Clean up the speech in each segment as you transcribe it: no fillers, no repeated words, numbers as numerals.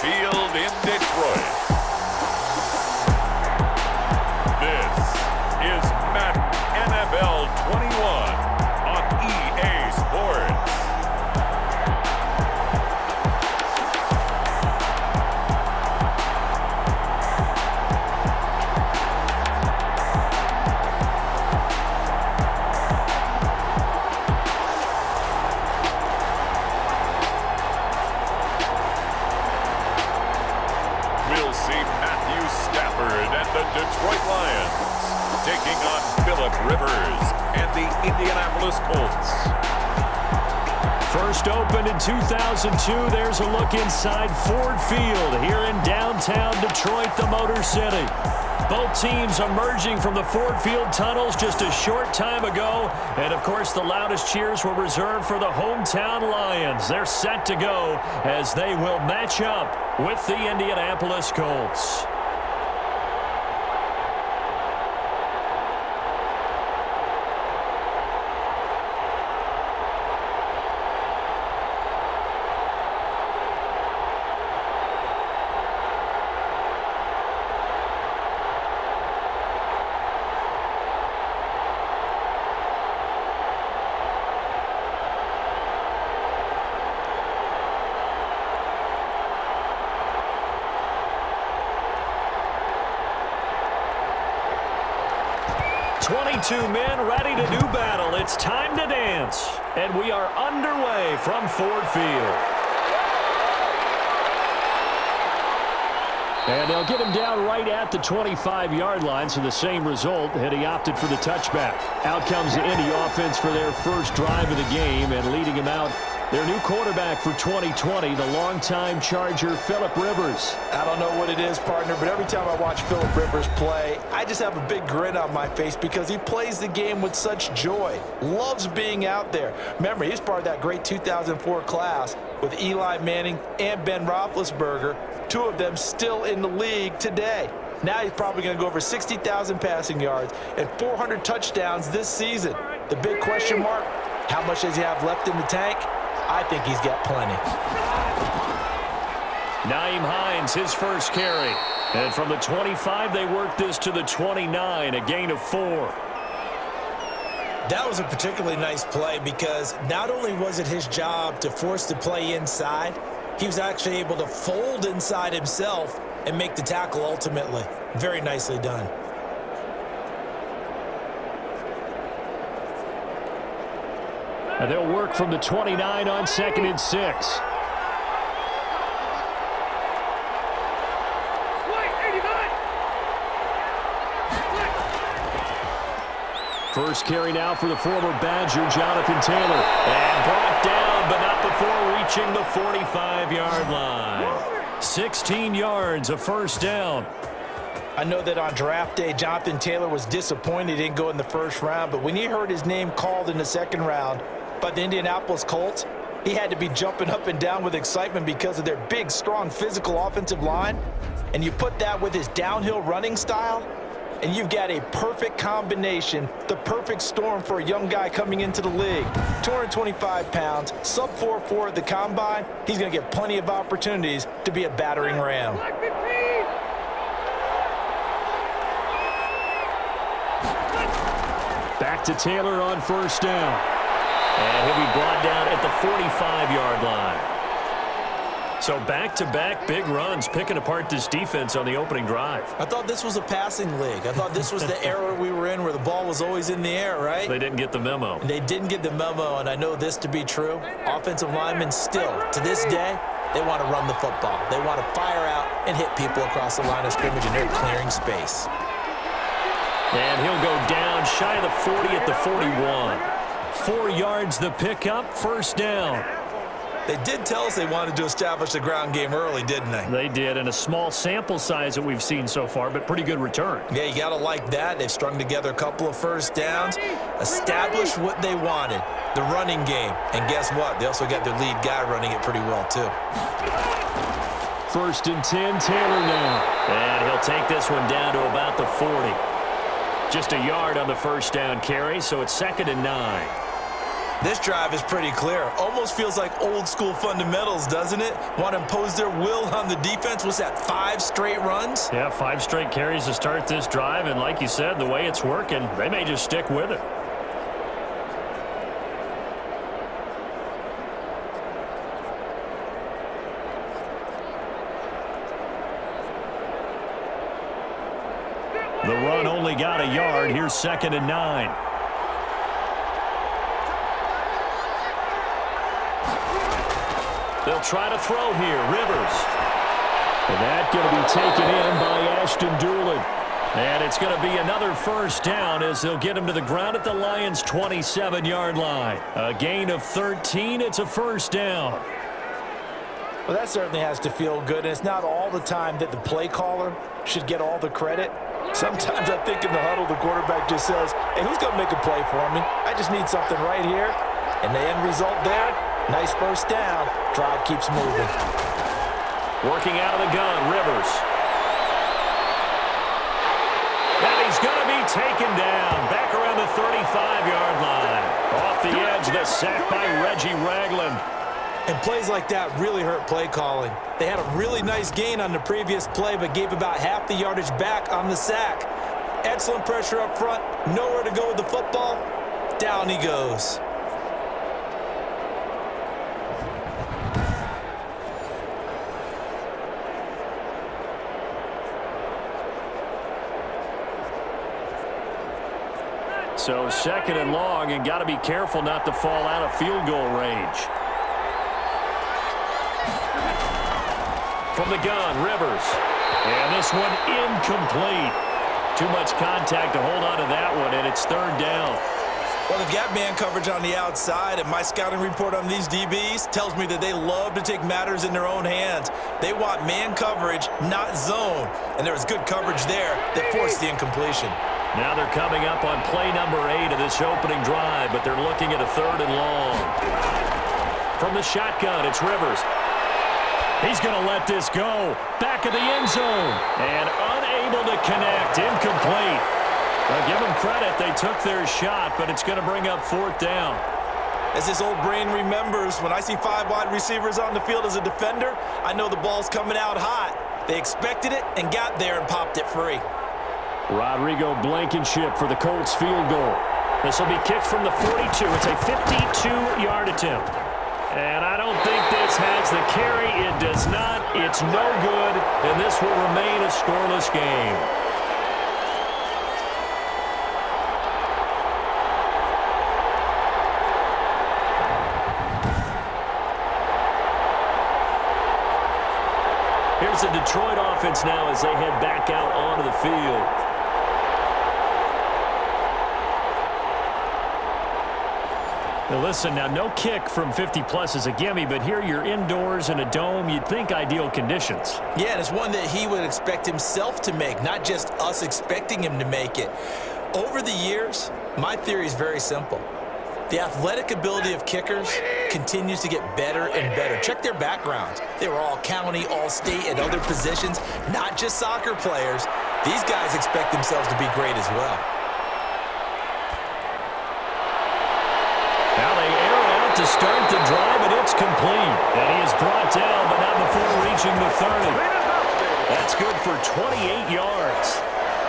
Field in Detroit. This is Madden NFL 21 on EA Sports. Detroit Lions taking on Phillip Rivers and the Indianapolis Colts. First opened in 2002. There's a look inside Ford Field here in downtown Detroit, the Motor City. Both teams emerging from the Ford Field tunnels just a short time ago. And, of course, the loudest cheers were reserved for the hometown Lions. They're set to go as they will match up with the Indianapolis Colts. Two men ready to do battle. It's time to dance. And we are underway from Ford Field. And they'll get him down right at the 25-yard line, so the same result, and he opted for the touchback. Out comes the Indy offense for their first drive of the game, and leading him out, their new quarterback for 2020, the longtime Charger, Phillip Rivers. I don't know what it is, partner, but every time I watch Phillip Rivers play, I just have a big grin on my face because he plays the game with such joy. Loves being out there. Remember, he's part of that great 2004 class with Eli Manning and Ben Roethlisberger, two of them still in the league today. Now he's probably going to go over 60,000 passing yards and 400 touchdowns this season. The big question mark, how much does he have left in the tank? I think he's got plenty. Nyheim Hines, his first carry. And from the 25, they work this to the 29, a gain of 4. That was a particularly nice play because not only was it his job to force the play inside, he was actually able to fold inside himself and make the tackle ultimately. Very nicely done. And they'll work from the 29 on 2nd and 6. First carry now for the former Badger, Jonathan Taylor. And brought down, but not before reaching the 45-yard line. 16 yards, a first down. I know that on draft day, Jonathan Taylor was disappointed he didn't go in the first round, but when he heard his name called in the second round by the Indianapolis Colts, he had to be jumping up and down with excitement because of their big, strong, physical offensive line. And you put that with his downhill running style, and you've got a perfect combination, the perfect storm for a young guy coming into the league. 225 pounds, sub 4.4 at the combine. He's going to get plenty of opportunities to be a battering ram. Back to Taylor on first down. And he'll be brought down at the 45-yard line. So back-to-back big runs, picking apart this defense on the opening drive. I thought this was a passing league. I thought this was the era we were in where the ball was always in the air, right? They didn't get the memo. They didn't get the memo, and I know this to be true. Offensive linemen still, to this day, they want to run the football. They want to fire out and hit people across the line of scrimmage, and they're clearing space. And he'll go down shy of the 40 at the 41. 4 yards the pickup, first down. They did tell us they wanted to establish the ground game early, didn't they? They did, and a small sample size that we've seen so far, but pretty good return. Yeah, you got to like that. They've strung together a couple of first downs, established what they wanted, the running game. And guess what? They also got their lead guy running it pretty well, too. First and 10, Taylor now. And he'll take this one down to about the 40. Just a yard on the first down carry, so it's 2nd and 9. This drive is pretty clear. Almost feels like old school fundamentals, doesn't it? Want to impose their will on the defense. What's that, 5 straight runs? Yeah, 5 straight carries to start this drive, and like you said, the way it's working, they may just stick with it. The run only got a yard. Here's 2nd and 9. They'll try to throw here. Rivers. And that going to be taken in by Ashton Doolin. And it's going to be another first down as they'll get him to the ground at the Lions' 27-yard line. A gain of 13. It's a first down. Well, that certainly has to feel good, and it's not all the time that the play caller should get all the credit. Sometimes I think in the huddle, the quarterback just says, hey, who's going to make a play for me? I just need something right here. And the end result there, nice first down. Drive keeps moving. Working out of the gun, Rivers. And he's going to be taken down back around the 35-yard line. Off the edge, the sack by Reggie Ragland. And plays like that really hurt play calling. They had a really nice gain on the previous play, but gave about half the yardage back on the sack. Excellent pressure up front. Nowhere to go with the football. Down he goes. So 2nd and long, and got to be careful not to fall out of field goal range. From the gun, Rivers. And this one incomplete. Too much contact to hold on to that one, and it's 3rd down. Well, they've got man coverage on the outside, and my scouting report on these DBs tells me that they love to take matters in their own hands. They want man coverage, not zone. And there was good coverage there that forced the incompletion. Now they're coming up on play number 8 of this opening drive, but they're looking at a 3rd and long. From the shotgun, it's Rivers. He's going to let this go. Back of the end zone. And unable to connect. Incomplete. Well, give them credit. They took their shot, but it's going to bring up 4th down. As this old brain remembers, when I see 5 wide receivers on the field as a defender, I know the ball's coming out hot. They expected it and got there and popped it free. Rodrigo Blankenship for the Colts field goal. This will be kicked from the 42. It's a 52-yard attempt. And I don't think this has the carry. It does not. It's no good. And this will remain a scoreless game. Here's the Detroit offense now as they head back out onto the field. Now listen, now no kick from 50-plus is a gimme, but here you're indoors in a dome. You'd think ideal conditions. Yeah, and it's one that he would expect himself to make, not just us expecting him to make it. Over the years, my theory is very simple. The athletic ability of kickers continues to get better and better. Check their backgrounds. They were all county, all state, and other positions, not just soccer players. These guys expect themselves to be great as well. Now they air it out to start the drive, and it's complete. And he is brought down, but not before reaching the 30. That's good for 28 yards.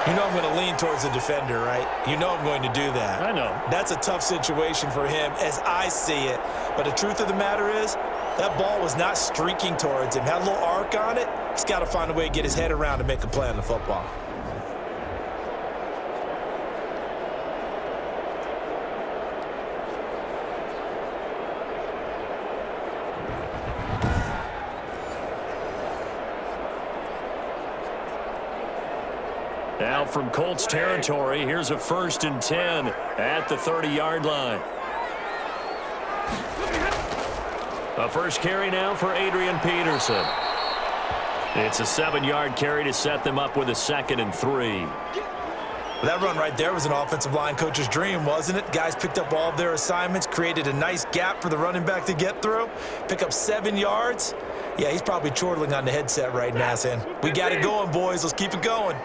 You know I'm going to lean towards the defender, right? You know I'm going to do that. I know. That's a tough situation for him as I see it. But the truth of the matter is, that ball was not streaking towards him. Had a little arc on it. He's got to find a way to get his head around and make a play on the football. Now from Colts territory, here's a 1st and 10 at the 30-yard line. A first carry now for Adrian Peterson. It's a 7-yard carry to set them up with a 2nd and 3. That run right there was an offensive line coach's dream, wasn't it? Guys picked up all of their assignments, created a nice gap for the running back to get through, pick up 7 yards. Yeah, he's probably chortling on the headset right now saying, we got it going, boys. Let's keep it going.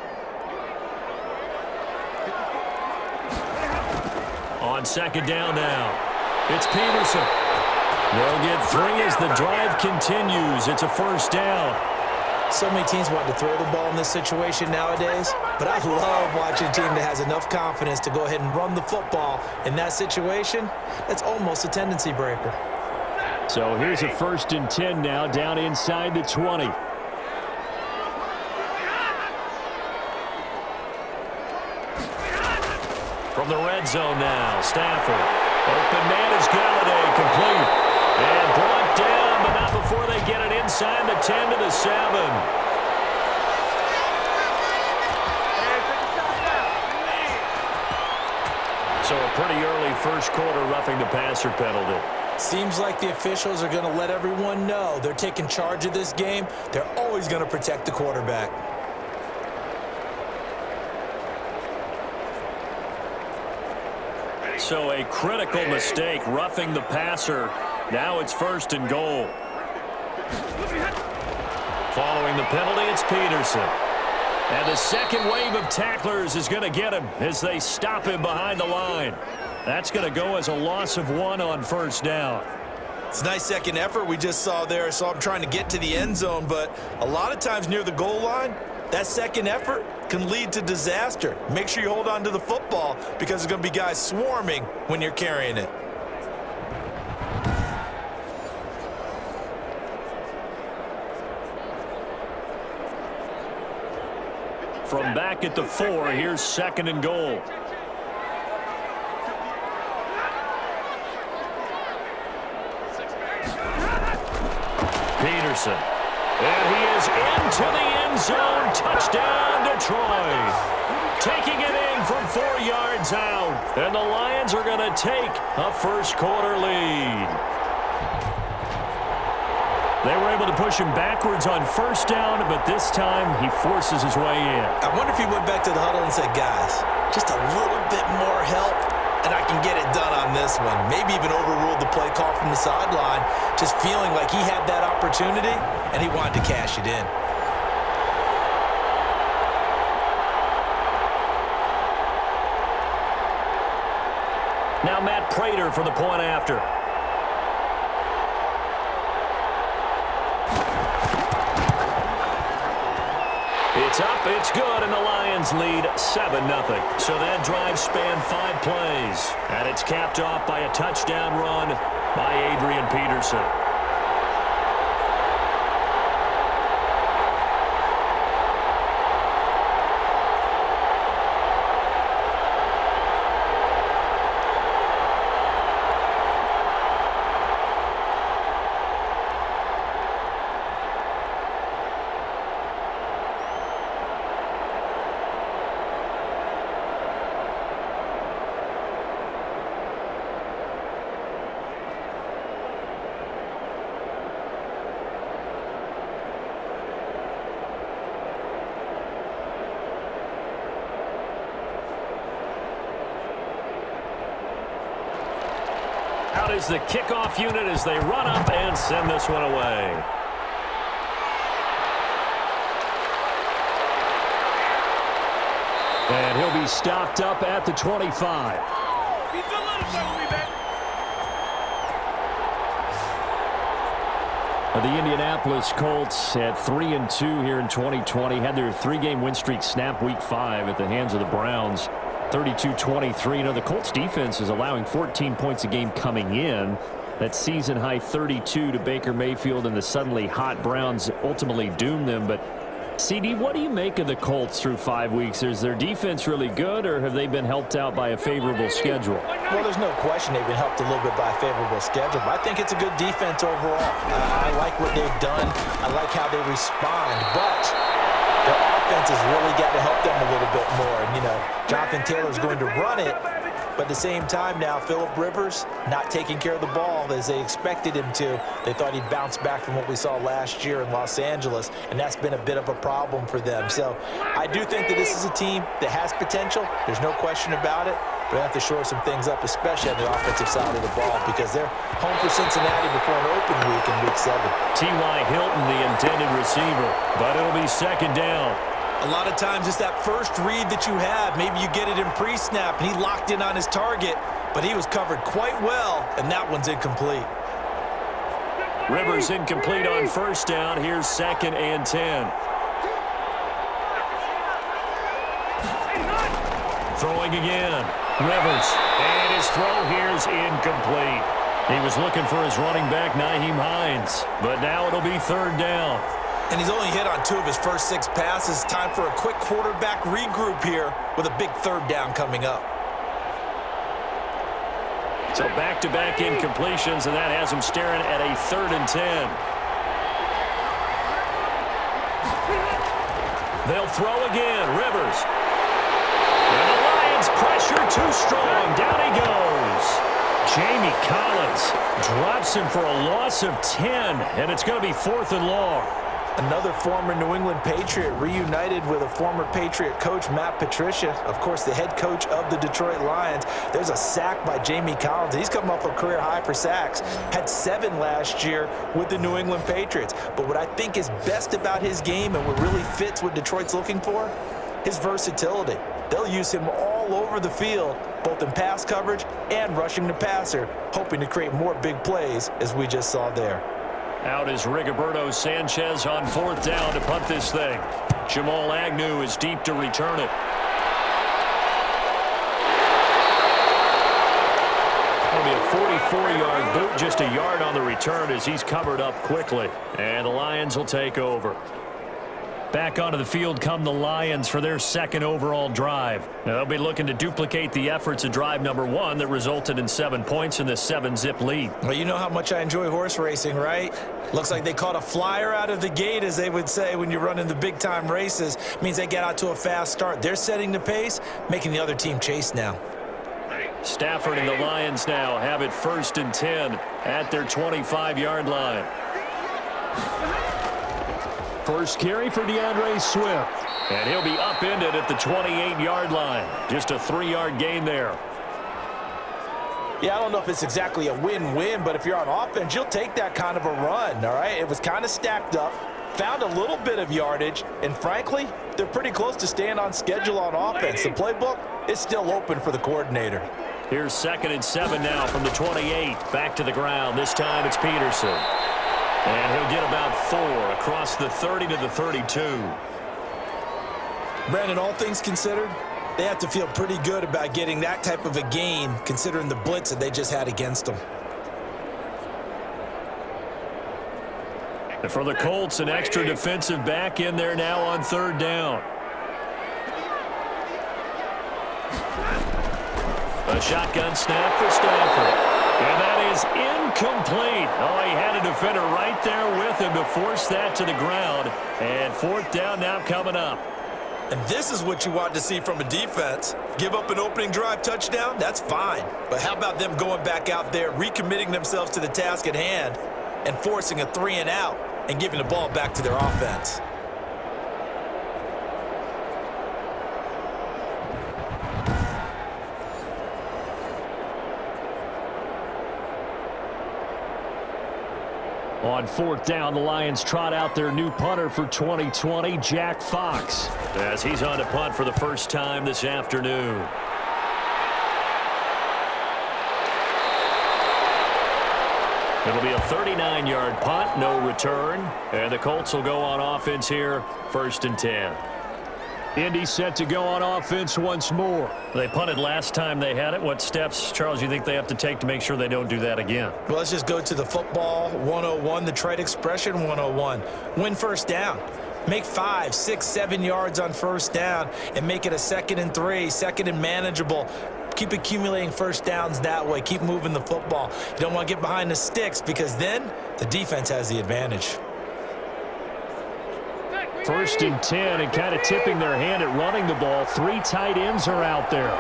On 2nd down now. It's Peterson. They'll get 3 as the drive continues. It's a first down. So many teams want to throw the ball in this situation nowadays, but I love watching a team that has enough confidence to go ahead and run the football. In that situation, that's almost a tendency breaker. So here's a 1st and 10 now, down inside the 20. From the red zone now, Stafford. Open man is Galladay, complete. And brought down, but not before they get it inside the 10 to the 7. So a pretty early first quarter roughing the passer penalty. Seems like the officials are going to let everyone know they're taking charge of this game. They're always going to protect the quarterback. So a critical mistake, roughing the passer. Now it's 1st and goal. Following the penalty, it's Peterson. And the second wave of tacklers is going to get him as they stop him behind the line. That's going to go as a loss of 1 on 1st down. It's a nice second effort we just saw there. So I'm trying to get to the end zone, but a lot of times near the goal line, that second effort can lead to disaster. Make sure you hold on to the football because there's going to be guys swarming when you're carrying it. From back at the 4, here's 2nd and goal. Peterson. And he is into the end zone. Touchdown, Detroit. Taking it in from 4 yards out. And the Lions are going to take a first quarter lead. They were able to push him backwards on 1st down, but this time he forces his way in. I wonder if he went back to the huddle and said, guys, just a little bit more help, and I can get it done on this one. Maybe even overruled the play call from the sideline, just feeling like he had that opportunity, and he wanted to cash it in. Now Matt Prater for the point after. It's up, it's good, and the Lions lead 7-0. So that drive spanned 5 plays, and it's capped off by a touchdown run by Adrian Peterson. Out is the kickoff unit as they run up and send this one away. And he'll be stopped up at the 25. The Indianapolis Colts at 3-2 here in 2020 had their 3-game win streak snap week 5 at the hands of the Browns. 32-23. You know, the Colts defense is allowing 14 points a game coming in. That season-high 32 to Baker Mayfield, and the suddenly hot Browns ultimately doomed them. But, CD, what do you make of the Colts through 5 weeks? Is their defense really good, or have they been helped out by a favorable schedule? Well, there's no question they've been helped a little bit by a favorable schedule, but I think it's a good defense overall. I like what they've done. I like how they respond, but their offense has really got to help them a little bit more. And, you know, Jonathan Taylor's going to run it, but at the same time now, Phillip Rivers not taking care of the ball as they expected him to. They thought he'd bounce back from what we saw last year in Los Angeles, and that's been a bit of a problem for them. So I do think that this is a team that has potential. There's no question about it. But they have to shore some things up, especially on the offensive side of the ball, because they're home for Cincinnati before an open week in Week 7. T.Y. Hilton, the intended receiver, but it'll be 2nd down. A lot of times it's that first read that you have. Maybe you get it in pre-snap, and he locked in on his target. but he was covered quite well, and that one's incomplete. Rivers incomplete on first down. Here's 2nd and 10. Throwing again. Rivers. And his throw here is incomplete. He was looking for his running back, Nyheim Hines. But now it'll be 3rd down. And he's only hit on 2 of his first 6 passes. Time for a quick quarterback regroup here with a big 3rd down coming up. So back-to-back incompletions, and that has him staring at a 3rd and 10. They'll throw again. Rivers. And the Lions pressure too strong. Down he goes. Jamie Collins drops him for a loss of 10, and it's going to be 4th and long. Another former New England Patriot reunited with a former Patriot coach, Matt Patricia, of course, the head coach of the Detroit Lions. There's a sack by Jamie Collins. He's come up a career high for sacks. Had 7 last year with the New England Patriots. But what I think is best about his game and what really fits what Detroit's looking for, his versatility. They'll use him all over the field, both in pass coverage and rushing the passer, hoping to create more big plays, as we just saw there. Out is Rigoberto Sanchez on 4th down to punt this thing. Jamal Agnew is deep to return it. It'll be a 44-yard boot, just a yard on the return as he's covered up quickly. And the Lions will take over. Back onto the field come the Lions for their 2nd overall drive. Now, they'll be looking to duplicate the efforts of drive number 1 that resulted in 7 points in the 7-zip lead. Well, you know how much I enjoy horse racing, right? Looks like they caught a flyer out of the gate, as they would say when you're running the big-time races. Means they get out to a fast start. They're setting the pace, making the other team chase now. Stafford and the Lions now have it 1st and 10 at their 25-yard line. First carry for DeAndre Swift. And he'll be upended at the 28-yard line. Just a 3-yard gain there. Yeah, I don't know if it's exactly a win-win, but if you're on offense, you'll take that kind of a run, all right? It was kind of stacked up, found a little bit of yardage, and frankly, they're pretty close to staying on schedule on offense. The playbook is still open for the coordinator. Here's 2nd and 7 now from the 28. Back to the ground. This time it's Peterson. And he'll get about 4 across the 30 to the 32. Brandon, all things considered, they have to feel pretty good about getting that type of a gain, considering the blitz that they just had against them. And for the Colts, an extra defensive back in there now on 3rd down. A shotgun snap for Stafford. And that is incomplete. Oh, he had a defender right there with him to force that to the ground. And 4th down now coming up. And this is what you want to see from a defense. Give up an opening drive touchdown, that's fine. But how about them going back out there, recommitting themselves to the task at hand, and forcing a 3-and-out and giving the ball back to their offense? On 4th down, the Lions trot out their new punter for 2020, Jack Fox, as he's on to punt for the first time this afternoon. It'll be a 39-yard punt, no return, and the Colts will go on offense here, 1st and 10. Indy set to go on offense once more. They punted last time they had it. What steps, Charles, you think they have to take to make sure they don't do that again? Well, let's just go to the football 101, the trite expression 101. Win 1st down. Make 5, 6, 7 yards on 1st down and make it a 2nd and 3, 2nd and manageable. Keep accumulating 1st downs that way. Keep moving the football. You don't want to get behind the sticks because then the defense has the advantage. 1st and 10, and kind of tipping their hand at running the ball. 3 tight ends are out there.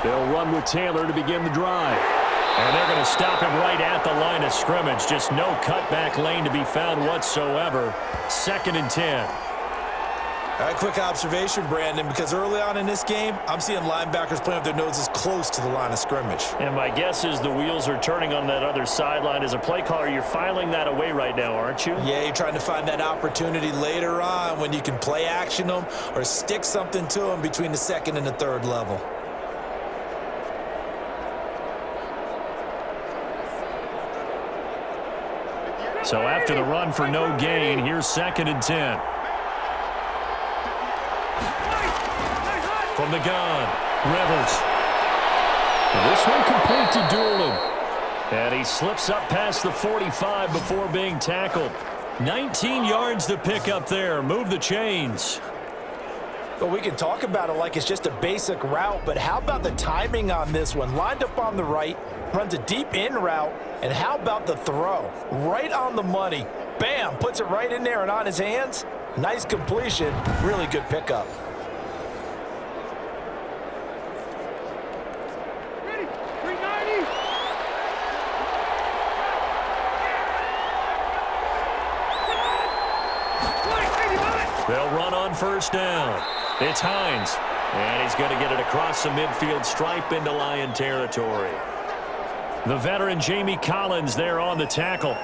They'll run with Taylor to begin the drive. And they're going to stop him right at the line of scrimmage. Just no cutback lane to be found whatsoever. 2nd and 10. All right, quick observation, Brandon, because early on in this game, I'm seeing linebackers playing with their noses close to the line of scrimmage. And my guess is the wheels are turning on that other sideline. As a play caller, you're filing that away right now, aren't you? Yeah, you're trying to find that opportunity later on when you can play action them or stick something to them between the 2nd and the 3rd level. So after the run for no gain, here's 2nd and 10. From the gun, Rivers. And this one complete to Doolin. And he slips up past the 45 before being tackled. 19 yards to pick up there. Move the chains. Well, we can talk about it like it's just a basic route, but how about the timing on this one? Lined up on the right, runs a deep in route, and how about the throw? Right on the money. Bam, puts it right in there and on his hands. Nice completion, really good pickup. They'll run on 1st down. It's Hines, and he's going to get it across the midfield stripe into Lion territory. The veteran Jamie Collins there on the tackle.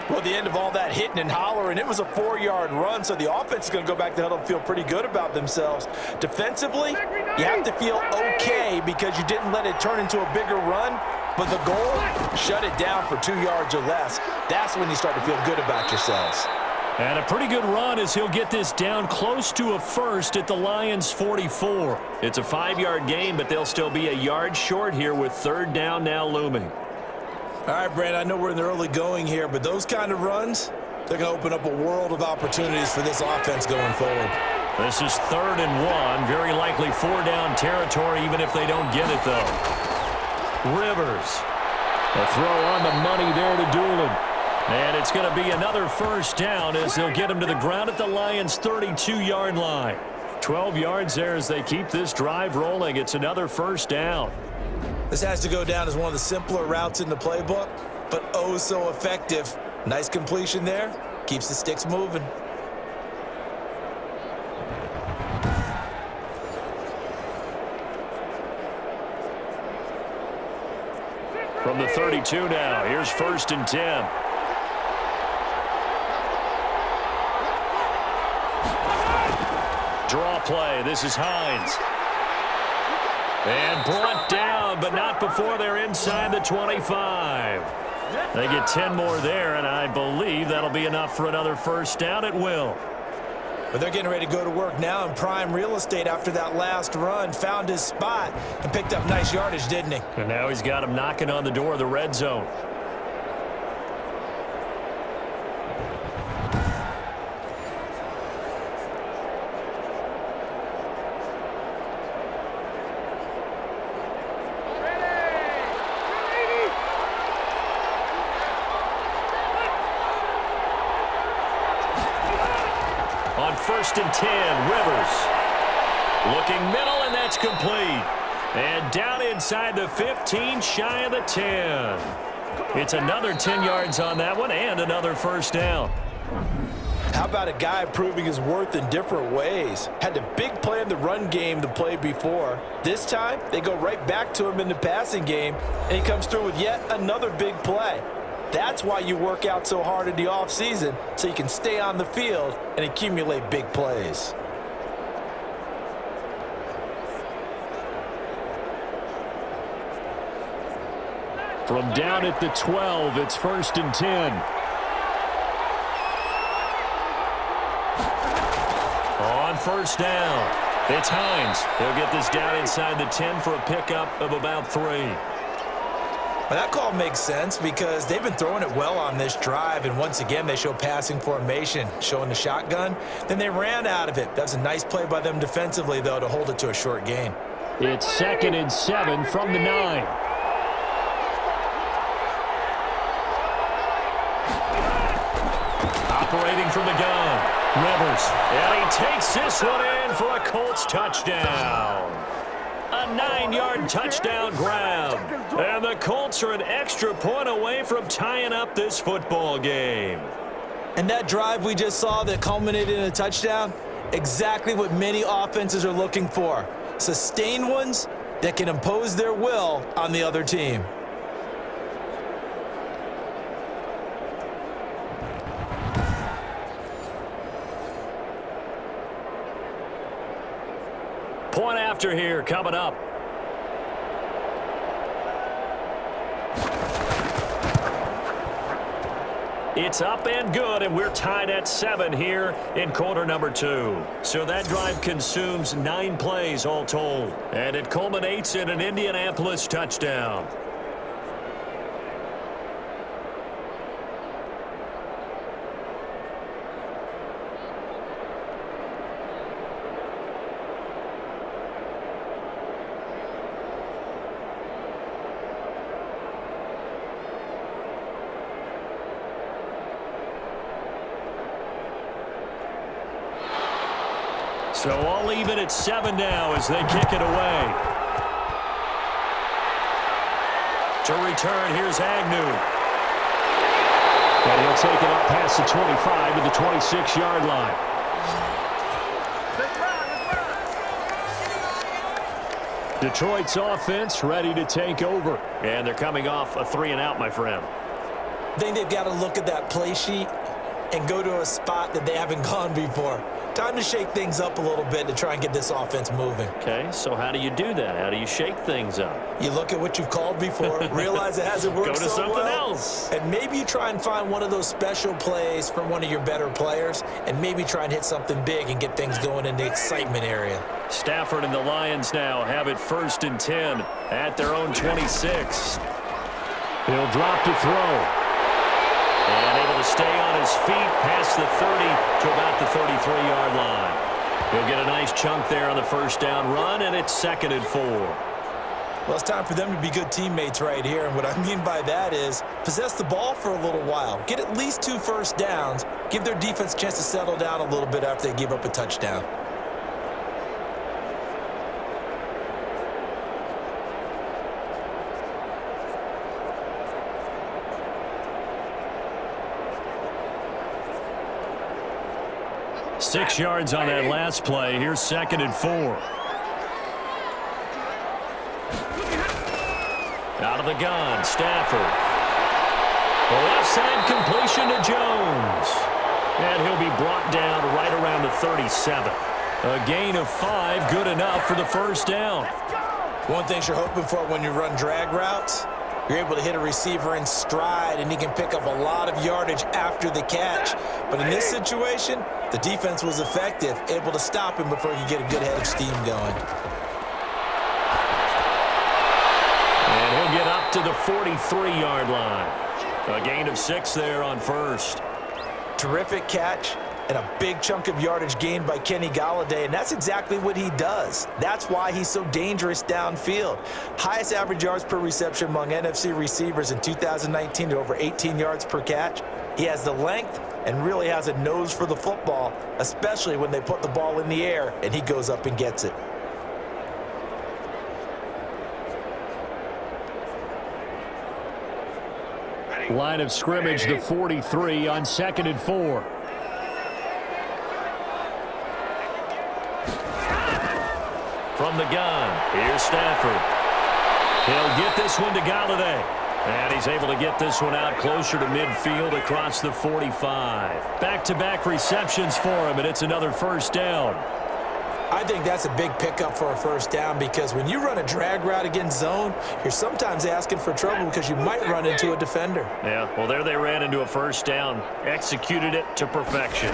Well, the end of all that hitting and hollering, it was a 4-yard run, so the offense is going to go back to huddle and feel pretty good about themselves. Defensively, you have to feel okay because you didn't let it turn into a bigger run, but the goal, shut it down for 2 yards or less. That's when you start to feel good about yourselves. And a pretty good run as he'll get this down close to a first at the Lions' 44. It's a 5-yard gain, but they'll still be a yard short here with 3rd down now looming. All right, Brad, I know we're in the early going here, but those kind of runs, they're going to open up a world of opportunities for this offense going forward. This is 3rd and 1, very likely 4-down territory even if they don't get it, though. Rivers. A throw on the money there to Doolin. And it's going to be another 1st down as they'll get him to the ground at the Lions' 32-yard line. 12 yards there as they keep this drive rolling. It's another 1st down. This has to go down as one of the simpler routes in the playbook, but oh so effective. Nice completion there. Keeps the sticks moving. From the 32 now, here's 1st and 10. Draw play. This is Hines. And brought down, but not before they're inside the 25. They get 10 more there, and I believe that'll be enough for another 1st down. It will. But they're getting ready to go to work now in prime real estate after that last run. Found his spot and picked up nice yardage, didn't he? And now he's got him knocking on the door of the red zone. On 1st and 10, Rivers. Looking middle, and that's complete. And down inside the 15, shy of the 10. It's another 10 yards on that one and another 1st down. How about a guy proving his worth in different ways? Had a big play in the run game the play before. This time, they go right back to him in the passing game, and he comes through with yet another big play. That's why you work out so hard in the offseason, so you can stay on the field and accumulate big plays. From down at the 12, it's 1st and 10. On 1st down, it's Hines. He'll get this down inside the 10 for a pickup of about 3. Well, that call makes sense because they've been throwing it well on this drive, and once again they show passing formation, showing the shotgun. Then they ran out of it. That's a nice play by them defensively, though, to hold it to a short gain. It's 2nd and 7 from the 9. Operating from the gun, Rivers. And he takes this one in for a Colts touchdown. A 9-yard touchdown grab. And the Colts are an extra point away from tying up this football game. And that drive we just saw that culminated in a touchdown, exactly what many offenses are looking for. Sustained ones that can impose their will on the other team. Point after here coming up. It's up and good, and we're tied at 7 here in quarter number 2. So that drive consumes 9 plays all told, and it culminates in an Indianapolis touchdown. So all even at 7 now as they kick it away. To return, here's Agnew. And he'll take it up past the 25 to the 26-yard line. Detroit's offense ready to take over. And they're coming off a 3-and-out, my friend. I think they've got to look at that play sheet and go to a spot that they haven't gone before. Time to shake things up a little bit to try and get this offense moving. Okay, so how do you do that? How do you shake things up? You look at what you've called before, realize it hasn't worked so well. Go to something else. And maybe you try and find one of those special plays from one of your better players, and maybe try and hit something big and get things going in the excitement area. Stafford and the Lions now have it 1st and 10 at their own 26. He'll drop to throw. And able to stay on his feet past the 30 to about the 33-yard line. He'll get a nice chunk there on the first down run, and it's 2nd and 4. Well, it's time for them to be good teammates right here, and what I mean by that is possess the ball for a little while. Get at least 2 first downs. Give their defense a chance to settle down a little bit after they give up a touchdown. Six yards on that last play. Here's 2nd and 4. Out of the gun, Stafford. The left side completion to Jones. And he'll be brought down right around the 37. A gain of 5, good enough for the first down. One thing you're hoping for when you run drag routes, you're able to hit a receiver in stride, and he can pick up a lot of yardage after the catch. But in this situation, the defense was effective, able to stop him before he could get a good head of steam going. And he'll get up to the 43-yard line. A gain of 6 there on first. Terrific catch and a big chunk of yardage gained by Kenny Golladay, and that's exactly what he does. That's why he's so dangerous downfield. Highest average yards per reception among NFC receivers in 2019 at over 18 yards per catch. He has the length and really has a nose for the football, especially when they put the ball in the air and he goes up and gets it. Line of scrimmage, the 43 on 2nd and 4. From the gun, here's Stafford. He'll get this one to Golladay. And he's able to get this one out closer to midfield across the 45. Back-to-back receptions for him, and it's another first down. I think that's a big pickup for a first down, because when you run a drag route against zone, you're sometimes asking for trouble because you might run into a defender. Yeah, well, there they ran into a first down. Executed it to perfection.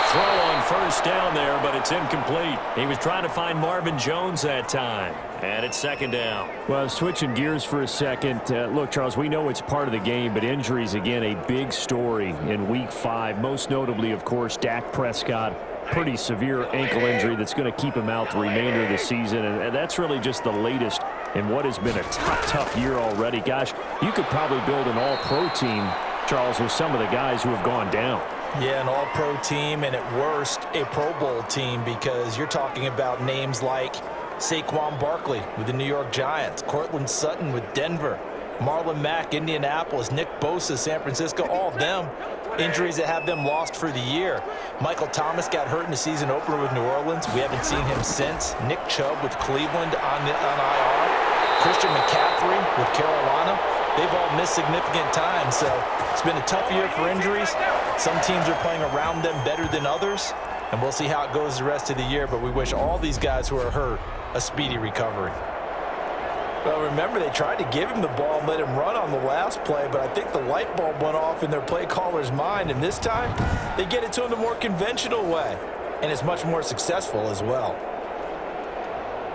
Throw on first down there, but it's incomplete. He was trying to find Marvin Jones that time, and it's 2nd down. Well, switching gears for a second. Look, Charles, we know it's part of the game, but injuries, again, a big story in Week 5. Most notably, of course, Dak Prescott. Pretty severe ankle injury that's going to keep him out the remainder of the season, and that's really just the latest in what has been a tough year already. Gosh, you could probably build an all-pro team, Charles, with some of the guys who have gone down. Yeah, an all-pro team, and at worst, a Pro Bowl team, because you're talking about names like Saquon Barkley with the New York Giants, Cortland Sutton with Denver, Marlon Mack, Indianapolis, Nick Bosa, San Francisco, all of them injuries that have them lost for the year. Michael Thomas got hurt in the season opener with New Orleans. We haven't seen him since. Nick Chubb with Cleveland on IR. Christian McCaffrey with Carolina. They've all missed significant time, so it's been a tough year for injuries. Some teams are playing around them better than others, and we'll see how it goes the rest of the year, but we wish all these guys who are hurt a speedy recovery. Well, remember, they tried to give him the ball and let him run on the last play, but I think the light bulb went off in their play caller's mind, and this time they get it to him the more conventional way, and it's much more successful as well.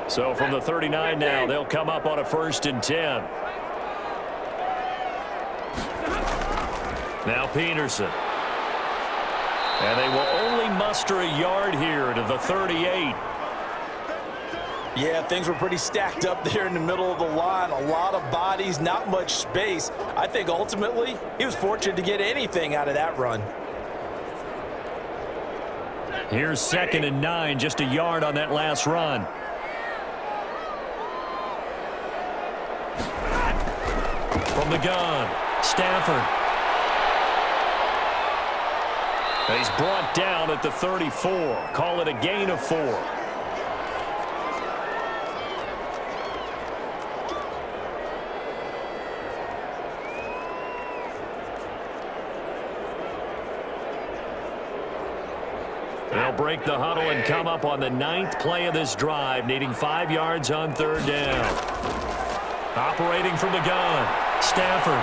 So from the 39 now, they'll come up on a 1st and 10. Now Peterson. And they will only muster a yard here to the 38. Yeah, things were pretty stacked up there in the middle of the line. A lot of bodies, not much space. I think ultimately he was fortunate to get anything out of that run. Here's 2nd and 9, just a yard on that last run. From the gun, Stafford. He's brought down at the 34. Call it a gain of 4. They'll break the huddle and come up on the 9th play of this drive, needing 5 yards on 3rd down. Operating from the gun, Stafford.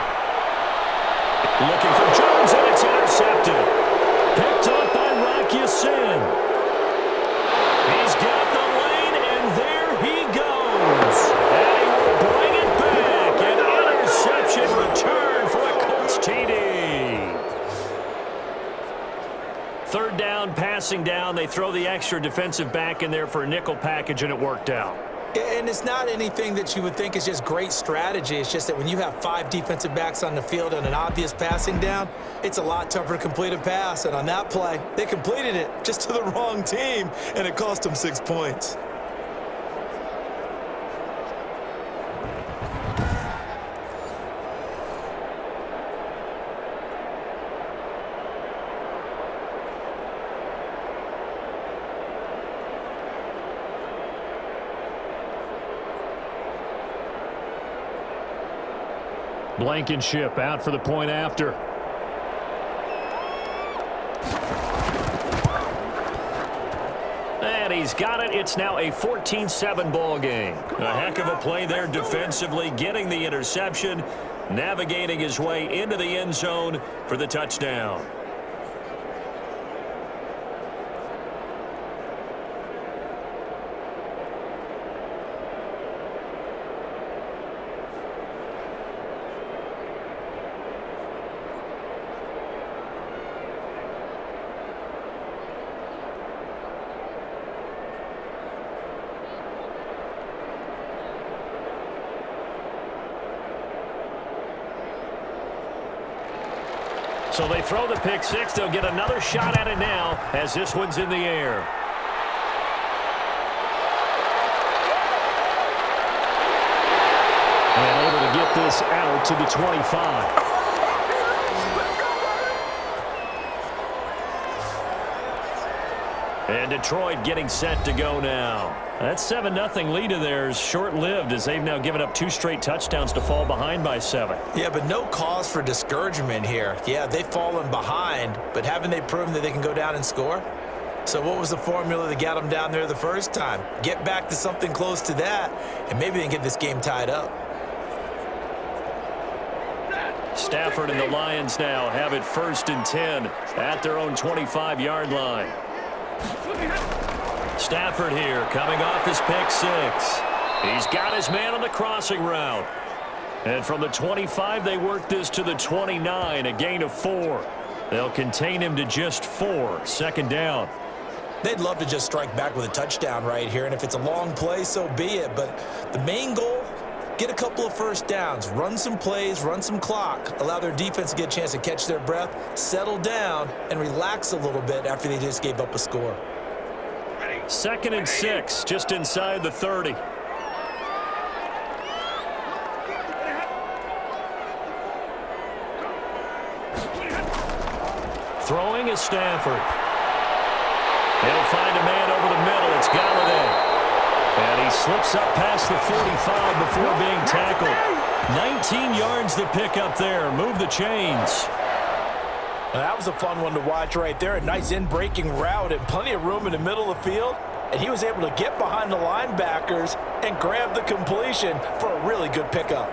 Looking for Jones, and it's intercepted. Picked up by Rocky Sin. He's got the lane, and there he goes. And he will bring it back. An interception return for a Colts TD. 3rd down, passing down. They throw the extra defensive back in there for a nickel package, and it worked out. And it's not anything that you would think is just great strategy. It's just that when you have 5 defensive backs on the field and an obvious passing down, it's a lot tougher to complete a pass. And on that play, they completed it just to the wrong team, and it cost them 6 points. Blankenship out for the point after. And he's got it. It's now a 14-7 ball game. A heck of a play there defensively, getting the interception, navigating his way into the end zone for the touchdown. So they throw the pick six. They'll get another shot at it now as this one's in the air. And able to get this out to the 25. And Detroit getting set to go now. That 7-0 lead of theirs short-lived as they've now given up 2 straight touchdowns to fall behind by 7. Yeah, but no cause for discouragement here. Yeah, they've fallen behind, but haven't they proven that they can go down and score? So what was the formula that got them down there the first time? Get back to something close to that, and maybe they can get this game tied up. Stafford and the Lions now have it 1st and 10 at their own 25-yard line. Stafford here coming off his pick six. He's got his man on the crossing route. And from the 25, they work this to the 29, a gain of 4. They'll contain him to just 4, 2nd down. They'd love to just strike back with a touchdown right here, and if it's a long play, so be it. But the main goal, get a couple of first downs, run some plays, run some clock, allow their defense to get a chance to catch their breath, settle down, and relax a little bit after they just gave up a score. 2nd and 6, just inside the 30. Throwing is Stafford. He'll find a man over the middle. It's Galladay. And he slips up past the 45 before being tackled. 19 yards to pick up there. Move the chains. That was a fun one to watch right there. A nice in-breaking route and plenty of room in the middle of the field. and he was able to get behind the linebackers and grab the completion for a really good pickup.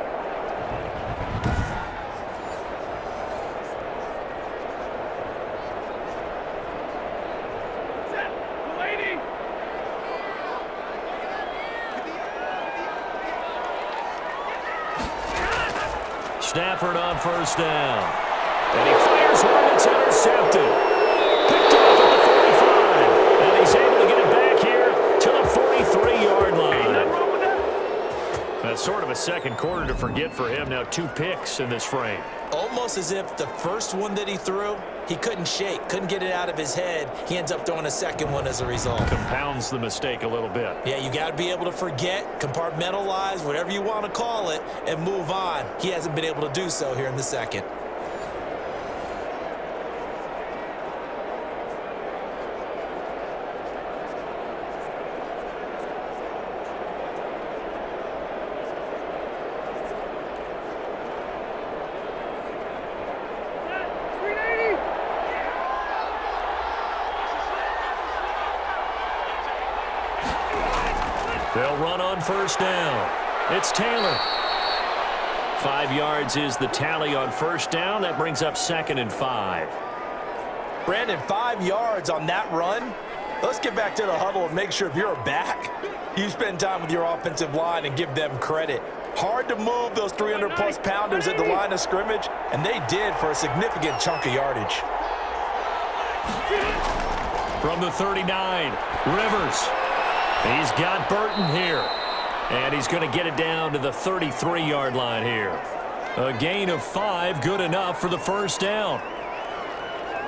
Stafford on first down. And he fires one that's intercepted. Picked off at the 45. And he's able to get it back here to the 43-yard line. That's sort of a second quarter to forget for him. Now 2 picks in this frame. Almost as if the first one that he threw, he couldn't shake, couldn't get it out of his head. He ends up throwing a second one as a result. Compounds the mistake a little bit. Yeah, you got to be able to forget, compartmentalize, whatever you want to call it, and move on. He hasn't been able to do so here in the second. They'll run on first down. It's Taylor. 5 yards is the tally on first down. That brings up 2nd and 5. Brandon, 5 yards on that run. Let's get back to the huddle and make sure if you're back, you spend time with your offensive line and give them credit. Hard to move those 300-plus pounders at the line of scrimmage, and they did for a significant chunk of yardage. From the 39, Rivers. He's got Burton here. And he's going to get it down to the 33-yard line here. A gain of 5, good enough for the first down.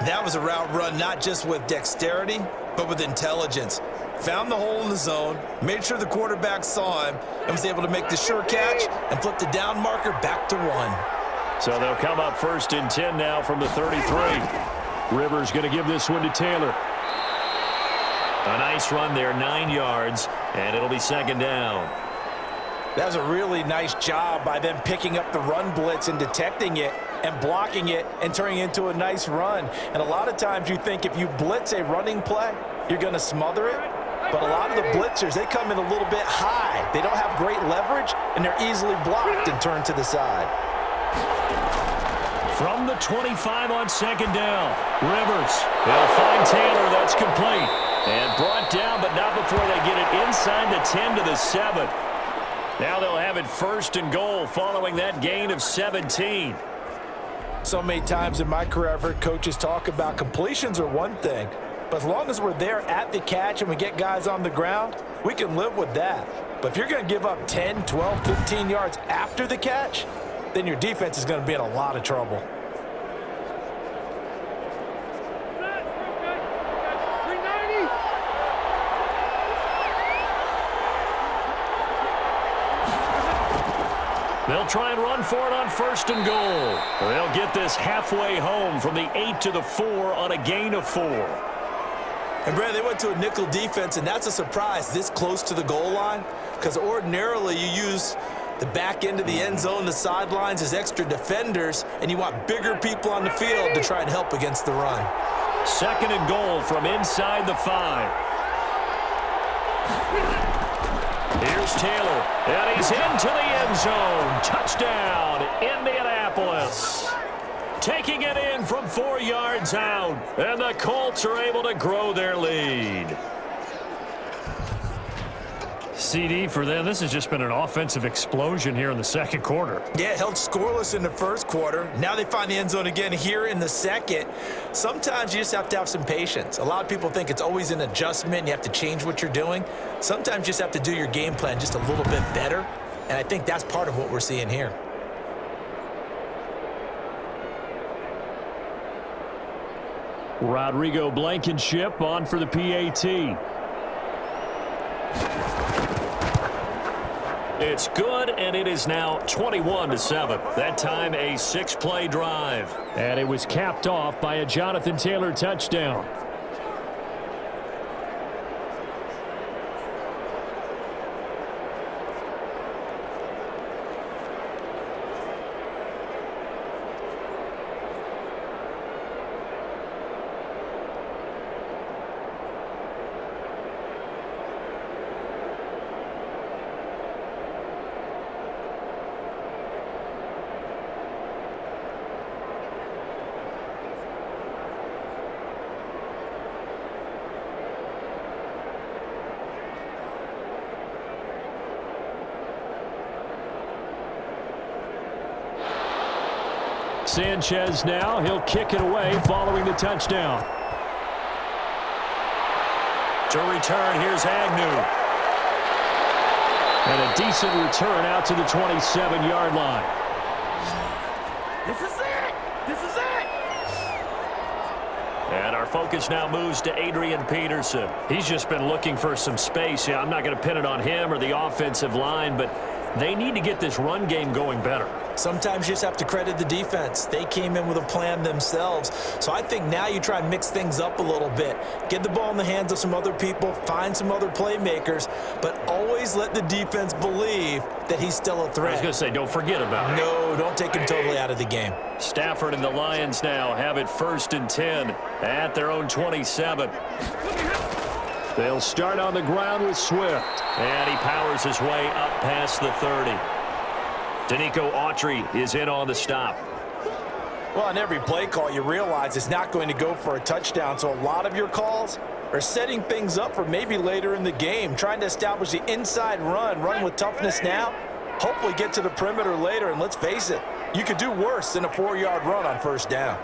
That was a route run not just with dexterity, but with intelligence. Found the hole in the zone, made sure the quarterback saw him, and was able to make the sure catch and flip the down marker back to 1. So they'll come up 1st and 10 now from the 33. Rivers going to give this one to Taylor. A nice run there, 9 yards, and it'll be 2nd down. That was a really nice job by them picking up the run blitz and detecting it and blocking it and turning it into a nice run. And a lot of times you think if you blitz a running play, you're going to smother it. But a lot of the blitzers, they come in a little bit high. They don't have great leverage, and they're easily blocked and turned to the side. From the 25 on 2nd down, Rivers. They'll find Taylor. That's complete. And brought down, but not before they get it inside the 10 to the 7. Now they'll have it 1st and goal following that gain of 17. So many times in my career, I've heard coaches talk about completions are one thing, but as long as we're there at the catch and we get guys on the ground, we can live with that. But if you're going to give up 10, 12, 15 yards after the catch, then your defense is going to be in a lot of trouble. They'll try and run for it on 1st and goal. They'll get this halfway home from the 8 to the 4 on a gain of 4. And, Brad, they went to a nickel defense, and that's a surprise this close to the goal line, because ordinarily you use the back end of the end zone, the sidelines as extra defenders, and you want bigger people on the field to try and help against the run. 2nd and goal from inside the 5. Here's Taylor, and he's into the end zone. Touchdown, Indianapolis. Taking it in from 4 yards out, and the Colts are able to grow their lead. CD for them, this has just been an offensive explosion here in the second quarter. Yeah, held scoreless in the first quarter. Now they find the end zone again here in the second. Sometimes you just have to have some patience. A lot of people think it's always an adjustment. You have to change what you're doing. Sometimes you just have to do your game plan just a little bit better, and I think that's part of what we're seeing here. Rodrigo Blankenship on for the PAT. It's good, and it is now 21-7. That time a 6-play drive. And it was capped off by a Jonathan Taylor touchdown. Sanchez now. He'll kick it away following the touchdown. To return, here's Agnew. And a decent return out to the 27-yard line. This is it! This is it! And our focus now moves to Adrian Peterson. He's just been looking for some space. Yeah, I'm not going to pin it on him or the offensive line, but they need to get this run game going better. Sometimes you just have to credit the defense. They came in with a plan themselves. So I think now you try and mix things up a little bit. Get the ball in the hands of some other people, find some other playmakers, but always let the defense believe that he's still a threat. I was going to say, don't forget about it. No, don't take him totally out of the game. Stafford and the Lions now have it 1st and 10 at their own 27. They'll start on the ground with Swift. And he powers his way up past the 30. Danico Autry is in on the stop. Well, on every play call, you realize it's not going to go for a touchdown. So a lot of your calls are setting things up for maybe later in the game, trying to establish the inside run with toughness now, hopefully get to the perimeter later. And let's face it, you could do worse than a 4-yard run on 1st down.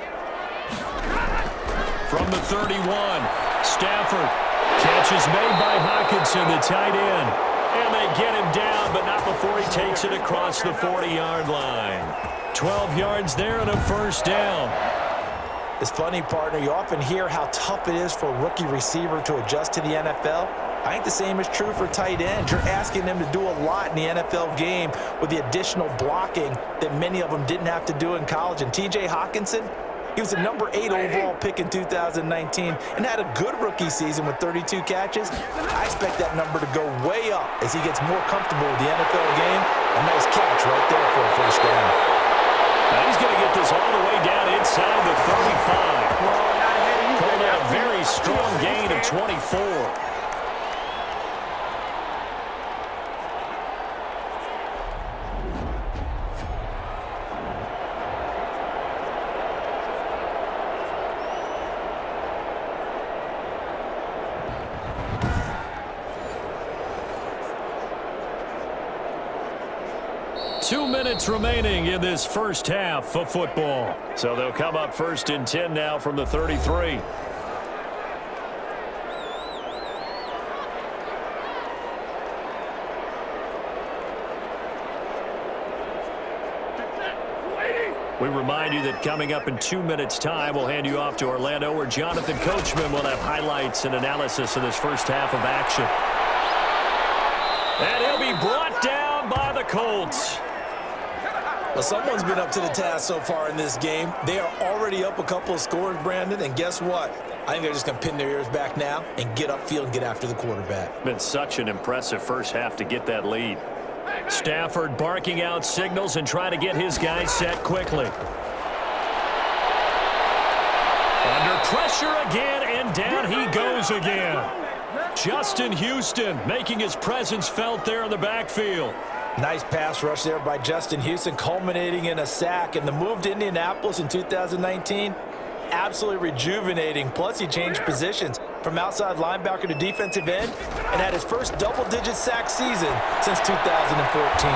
From the 31, Stafford. Catch is made by Hockenson, the tight end. And they get him down, but not before he takes it across the 40-yard line. 12 yards there and a 1st down. It's funny, partner, you often hear how tough it is for a rookie receiver to adjust to the NFL. I think the same is true for tight ends. You're asking them to do a lot in the NFL game with the additional blocking that many of them didn't have to do in college. And T.J. Hockenson, he was the number 8 overall pick in 2019 and had a good rookie season with 32 catches. I expect that number to go way up as he gets more comfortable with the NFL game. A nice catch right there for a 1st down. Now he's going to get this all the way down inside the 35. Called out a very strong gain of 24. 2 minutes remaining in this 1st half of football. So they'll come up 1st and 10 now from the 33. We remind you that coming up in 2 minutes' time, we'll hand you off to Orlando, where Jonathan Coachman will have highlights and analysis of this 1st half of action. And he'll be brought down by the Colts. Well, someone's been up to the task so far in this game. They are already up a couple of scores, Brandon, and guess what? I think they're just going to pin their ears back now and get upfield and get after the quarterback. Been such an impressive 1st half to get that lead. Stafford barking out signals and trying to get his guys set quickly. Under pressure again, and down he goes again. Justin Houston making his presence felt there in the backfield. Nice pass rush there by Justin Houston, culminating in a sack. And the move to Indianapolis in 2019, absolutely rejuvenating. Plus, he changed positions from outside linebacker to defensive end and had his first double-digit sack season since 2014.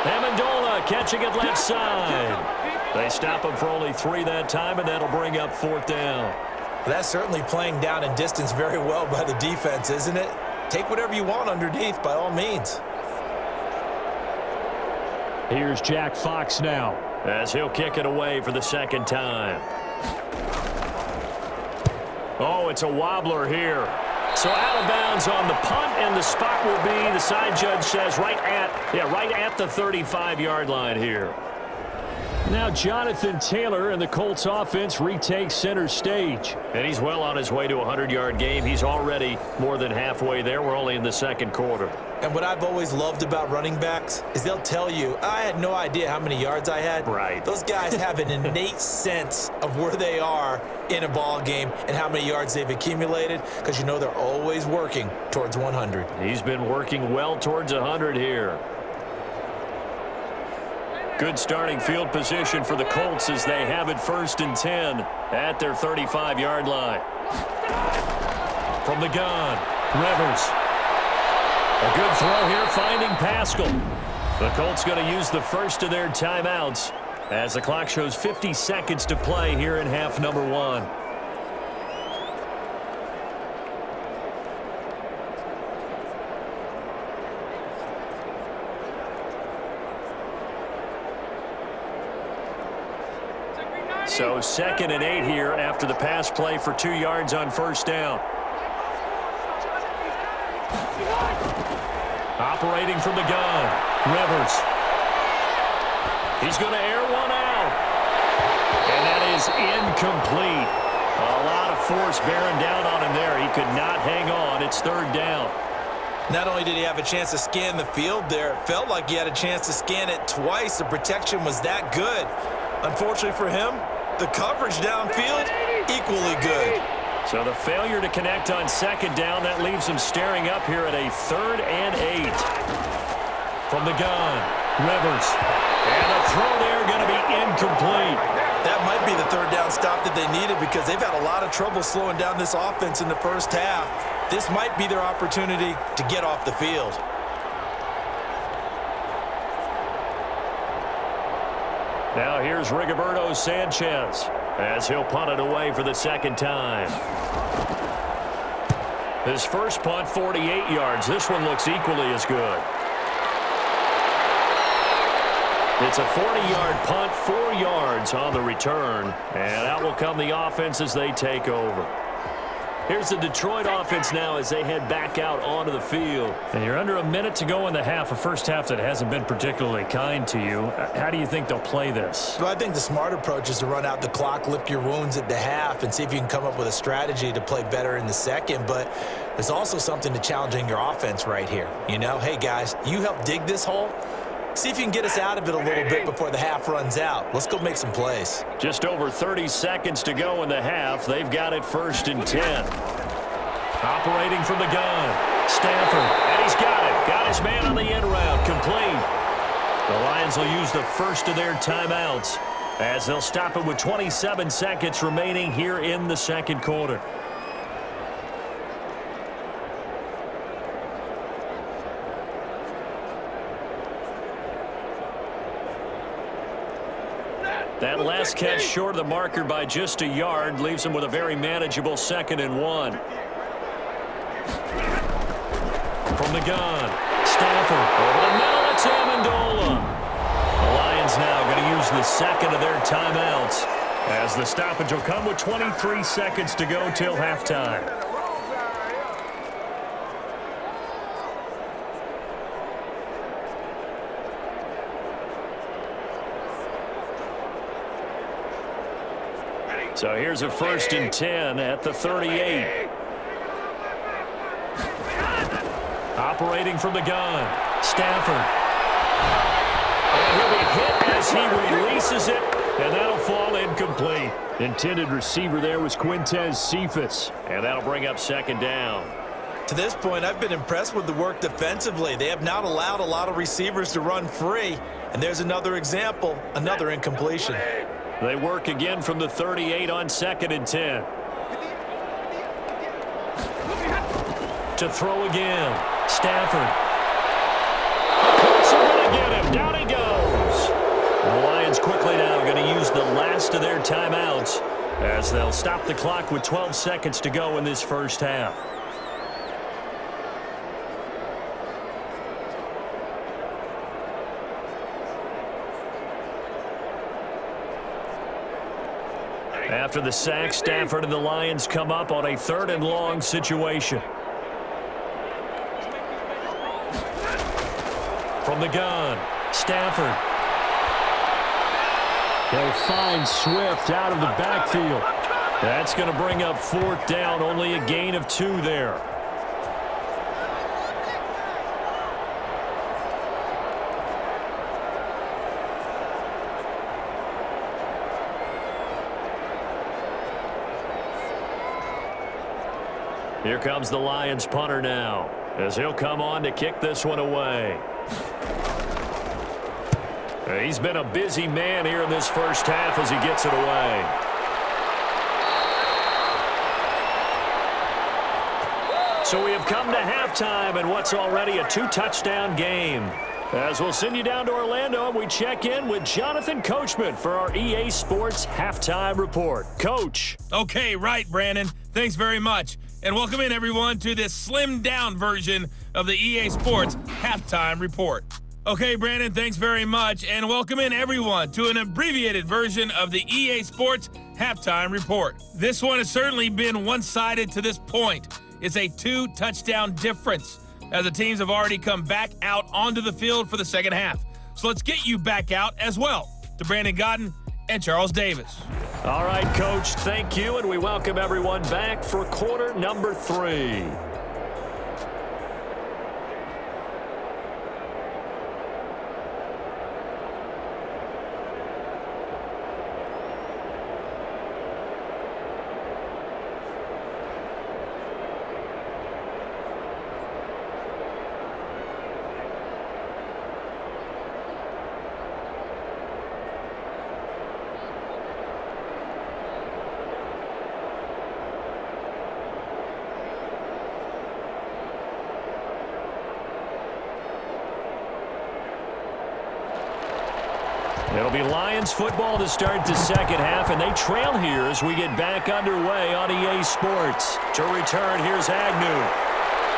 Amendola catching it left side. They stop him for only 3 that time, and that'll bring up 4th down. That's certainly playing down and distance very well by the defense, isn't it? Take whatever you want underneath, by all means. Here's Jack Fox now, as he'll kick it away for the 2nd time. Oh, it's a wobbler here. So out of bounds on the punt, and the spot will be, the side judge says, right at the 35-yard line here. Now Jonathan Taylor and the Colts offense retakes center stage. And he's well on his way to a 100-yard game. He's already more than halfway there. We're only in the 2nd quarter. And what I've always loved about running backs is they'll tell you, I had no idea how many yards I had. Right. Those guys have an innate sense of where they are in a ball game and how many yards they've accumulated, because you know they're always working towards 100. He's been working well towards 100 here. Good starting field position for the Colts as they have it 1st and 10 at their 35-yard line. From the gun, Rivers. A good throw here, finding Pascal. The Colts going to use the first of their timeouts as the clock shows 50 seconds to play here in half number one. So 2nd and 8 here after the pass play for 2 yards on first down. Operating from the gun, Rivers. He's going to air one out. And that is incomplete. A lot of force bearing down on him there. He could not hang on. It's 3rd down. Not only did he have a chance to scan the field there, it felt like he had a chance to scan it twice. The protection was that good. Unfortunately for him, the coverage downfield, equally good. So the failure to connect on 2nd down, that leaves him staring up here at a 3rd and 8. From the gun, Rivers. And the throw there going to be incomplete. That might be the 3rd down stop that they needed because they've had a lot of trouble slowing down this offense in the first half. This might be their opportunity to get off the field. Now here's Rigoberto Sanchez as he'll punt it away for the 2nd time. His first punt, 48 yards. This one looks equally as good. It's a 40-yard punt, 4 yards on the return. And out will come the offense as they take over. Here's the Detroit offense now as they head back out onto the field. And you're under a minute to go in the half, a first half that hasn't been particularly kind to you. How do you think they'll play this? Well, I think the smart approach is to run out the clock, lick your wounds at the half, and see if you can come up with a strategy to play better in the second. But there's also something to challenging your offense right here. You know, hey, guys, you help dig this hole. See if you can get us out of it a little bit before the half runs out. Let's go make some plays. Just over 30 seconds to go in the half. They've got it 1st and 10. Operating from the gun, Stafford, and he's got it. Got his man on the end route, complete. The Lions will use the first of their timeouts as they'll stop it with 27 seconds remaining here in the 2nd quarter. That last catch short of the marker by just a yard leaves him with a very manageable 2nd and 1. From the gun, Stafford over the middle, it's Amendola. The Lions now going to use the 2nd of their timeouts as the stoppage will come with 23 seconds to go till halftime. So here's a 1st and 10 at the 38. Operating from the gun, Stafford. And he'll be hit as he releases it, and that'll fall incomplete. Intended receiver there was Quintez Cephas. And that'll bring up 2nd down. To this point, I've been impressed with the work defensively. They have not allowed a lot of receivers to run free. And there's another example, another incompletion. They work again from the 38 on 2nd and 10. To throw again, Stafford. The Colts are going to get him. Down he goes. The Lions quickly now going to use the last of their timeouts as they'll stop the clock with 12 seconds to go in this first half. After the sack, Stafford and the Lions come up on a 3rd and long situation. From the gun, Stafford. They'll find Swift out of the backfield. That's going to bring up 4th down, only a gain of 2 there. Here comes the Lions punter now, as he'll come on to kick this one away. He's been a busy man here in this first half as he gets it away. So we have come to halftime in what's already a 2-touchdown game. As we'll send you down to Orlando, and we check in with Jonathan Coachman for our EA Sports Halftime Report. Coach. Okay, right, Brandon. Thanks very much. And welcome in, everyone, to this slimmed-down version of the EA Sports Halftime Report. Okay, Brandon, thanks very much. And welcome in, everyone, to an abbreviated version of the EA Sports Halftime Report. This one has certainly been one-sided to this point. It's a 2-touchdown difference, as the teams have already come back out onto the field for the second half. So let's get you back out as well to Brandon Godden and Charles Davis. All right, Coach, thank you, and we welcome everyone back for quarter number 3. It'll be Lions football to start the second half, and they trail here as we get back underway on EA Sports. To return, here's Agnew.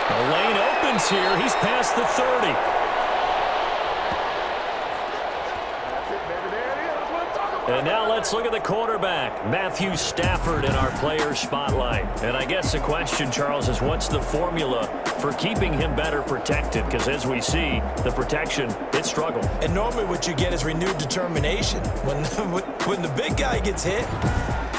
The lane opens here. He's past the 30. And now let's look at the quarterback, Matthew Stafford, in our player spotlight. And I guess the question, Charles, is what's the formula for keeping him better protected? Because as we see, the protection, it struggled. And normally what you get is renewed determination. When the big guy gets hit,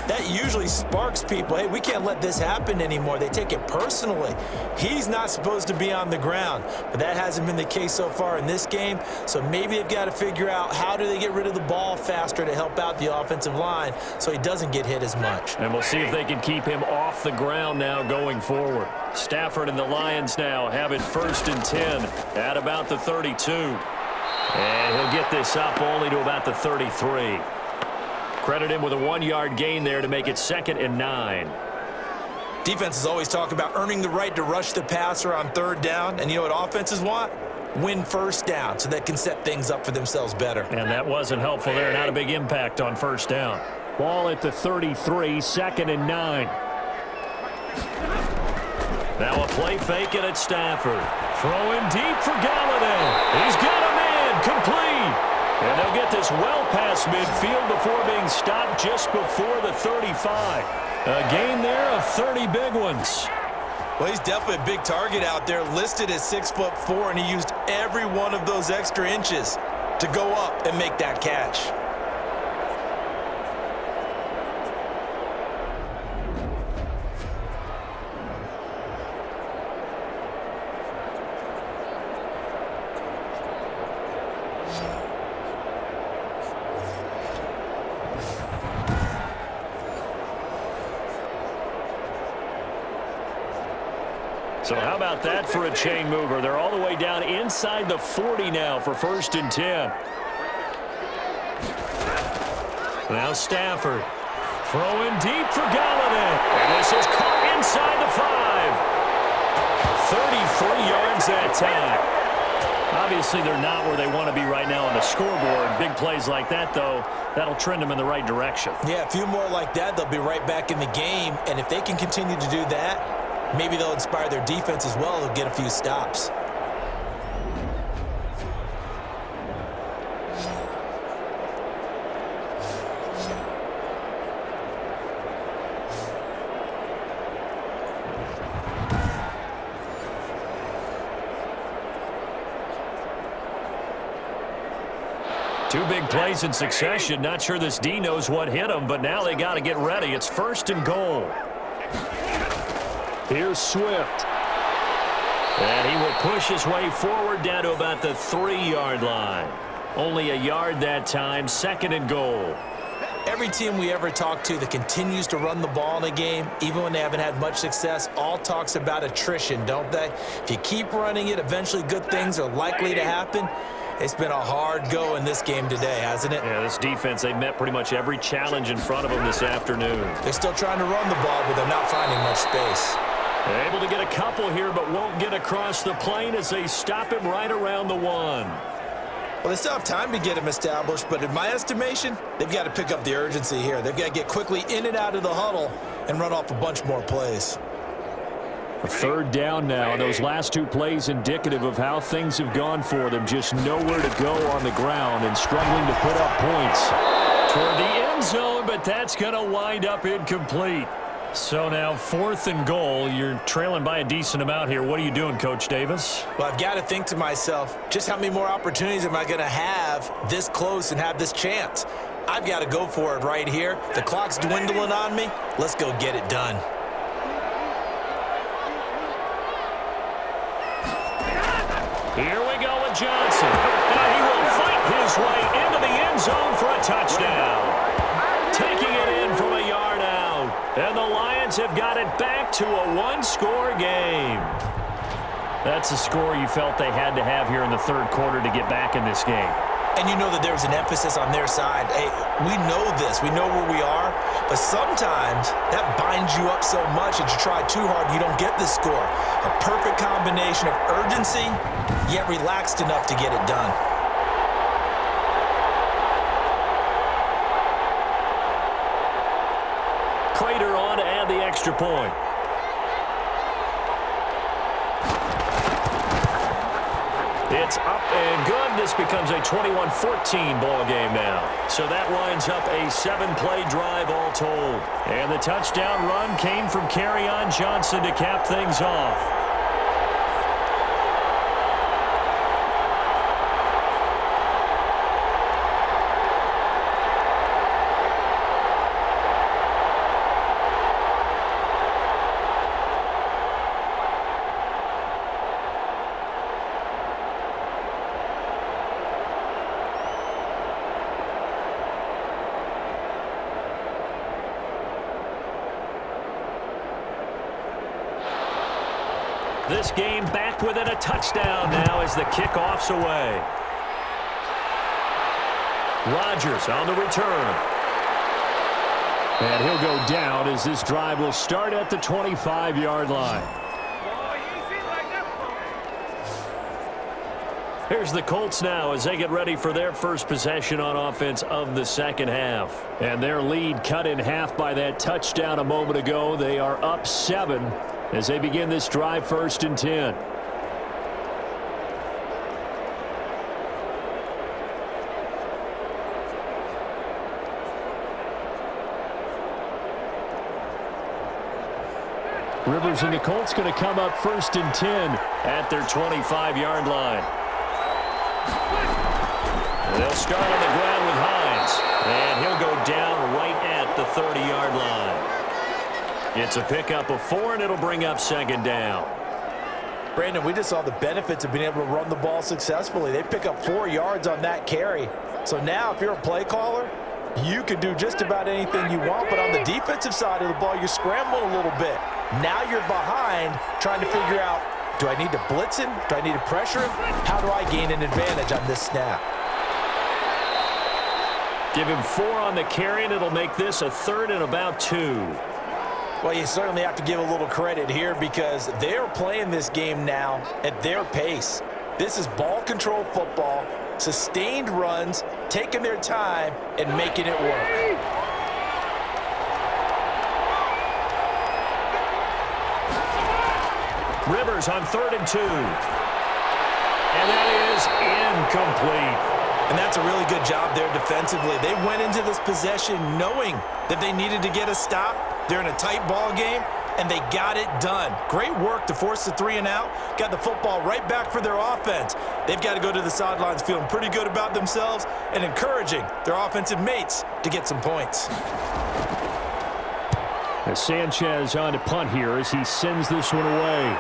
that usually sparks people. Hey, we can't let this happen anymore. They take it personally. He's not supposed to be on the ground, but that hasn't been the case so far in this game. So maybe they've got to figure out how do they get rid of the ball faster to help out the offensive line so he doesn't get hit as much. And we'll see if they can keep him off the ground now going forward. Stafford and the Lions now have it 1st and 10 at about the 32. And he'll get this up only to about the 33. Credit him with a 1-yard gain there to make it 2nd and 9. Defenses always talk about earning the right to rush the passer on 3rd down. And you know what offenses want? Win 1st down so they can set things up for themselves better. And that wasn't helpful there. Not a big impact on 1st down. Ball at the 33, 2nd and 9. Now a play fake it at Stafford. Throwing deep for Galladay. He's got a man complete. And they'll get this well past midfield before being stopped just before the 35. A gain there of 30 big ones. Well, he's definitely a big target out there, listed at 6'4", and he used every one of those extra inches to go up and make that catch. So how about that for a chain mover? They're all the way down inside the 40 now for 1st and 10. Now Stafford throwing deep for Galladay. And this is caught inside the 5. 33 yards that time. Obviously, they're not where they want to be right now on the scoreboard. Big plays like that, though, that'll trend them in the right direction. Yeah, a few more like that, they'll be right back in the game. And if they can continue to do that, maybe they'll inspire their defense as well and get a few stops. Two big plays in succession. Not sure this D knows what hit him, but now they got to get ready. It's 1st and goal. Here's Swift. And he will push his way forward down to about the 3-yard line. Only a yard that time, 2nd and goal. Every team we ever talk to that continues to run the ball in a game, even when they haven't had much success, all talks about attrition, don't they? If you keep running it, eventually good things are likely to happen. It's been a hard go in this game today, hasn't it? Yeah, this defense, they met pretty much every challenge in front of them this afternoon. They're still trying to run the ball, but they're not finding much space. They're able to get a couple here, but won't get across the plane as they stop him right around the 1. Well, they still have time to get him established, but in my estimation, they've got to pick up the urgency here. They've got to get quickly in and out of the huddle and run off a bunch more plays. A third down now. Those last two plays indicative of how things have gone for them. Just nowhere to go on the ground and struggling to put up points. Toward the end zone, but that's going to wind up incomplete. So now 4th and goal. You're trailing by a decent amount here. What are you doing, Coach Davis? Well, I've got to think to myself, just how many more opportunities am I going to have this close and have this chance? I've got to go for it right here. The clock's dwindling on me. Let's go get it done. Here we go with Johnson. And he will fight his way into the end zone for a touchdown. Taking it in from a yard out. And the Lions have got it back to a one-score game. That's a score you felt they had to have here in the third quarter to get back in this game. And you know that there's an emphasis on their side. Hey, we know this. We know where we are. But sometimes that binds you up so much that you try too hard, you don't get the score. A perfect combination of urgency, yet relaxed enough to get it done. Prater on to add the extra point. It's up and good. This becomes a 21-14 ball game now. So that lines up a 7-play drive all told. And the touchdown run came from Kerryon Johnson to cap things off. This game back within a touchdown now as the kickoff's away. Rodgers on the return. And he'll go down as this drive will start at the 25-yard line. Here's the Colts now as they get ready for their first possession on offense of the second half. And their lead cut in half by that touchdown a moment ago. They are up 7 as they begin this drive, 1st and 10. Rivers and the Colts going to come up 1st and 10 at their 25-yard line. They'll start on the ground with Hines, and he'll go down right at the 30-yard line. It's a pickup of 4, and it'll bring up 2nd down. Brandon, we just saw the benefits of being able to run the ball successfully. They pick up 4 yards on that carry. So now if you're a play caller, you can do just about anything you want, but on the defensive side of the ball, you're scrambling a little bit. Now you're behind trying to figure out, do I need to blitz him? Do I need to pressure him? How do I gain an advantage on this snap? Give him 4 on the carry, and it'll make this a 3rd and about 2. Well, you certainly have to give a little credit here because they're playing this game now at their pace. This is ball control football, sustained runs, taking their time, and making it work. Rivers on 3rd and 2. And that is incomplete. And that's a really good job there defensively. They went into this possession knowing that they needed to get a stop. They're in a tight ball game, and they got it done. Great work to force the 3 and out. Got the football right back for their offense. They've got to go to the sidelines feeling pretty good about themselves and encouraging their offensive mates to get some points. As Sanchez on to punt here as he sends this one away.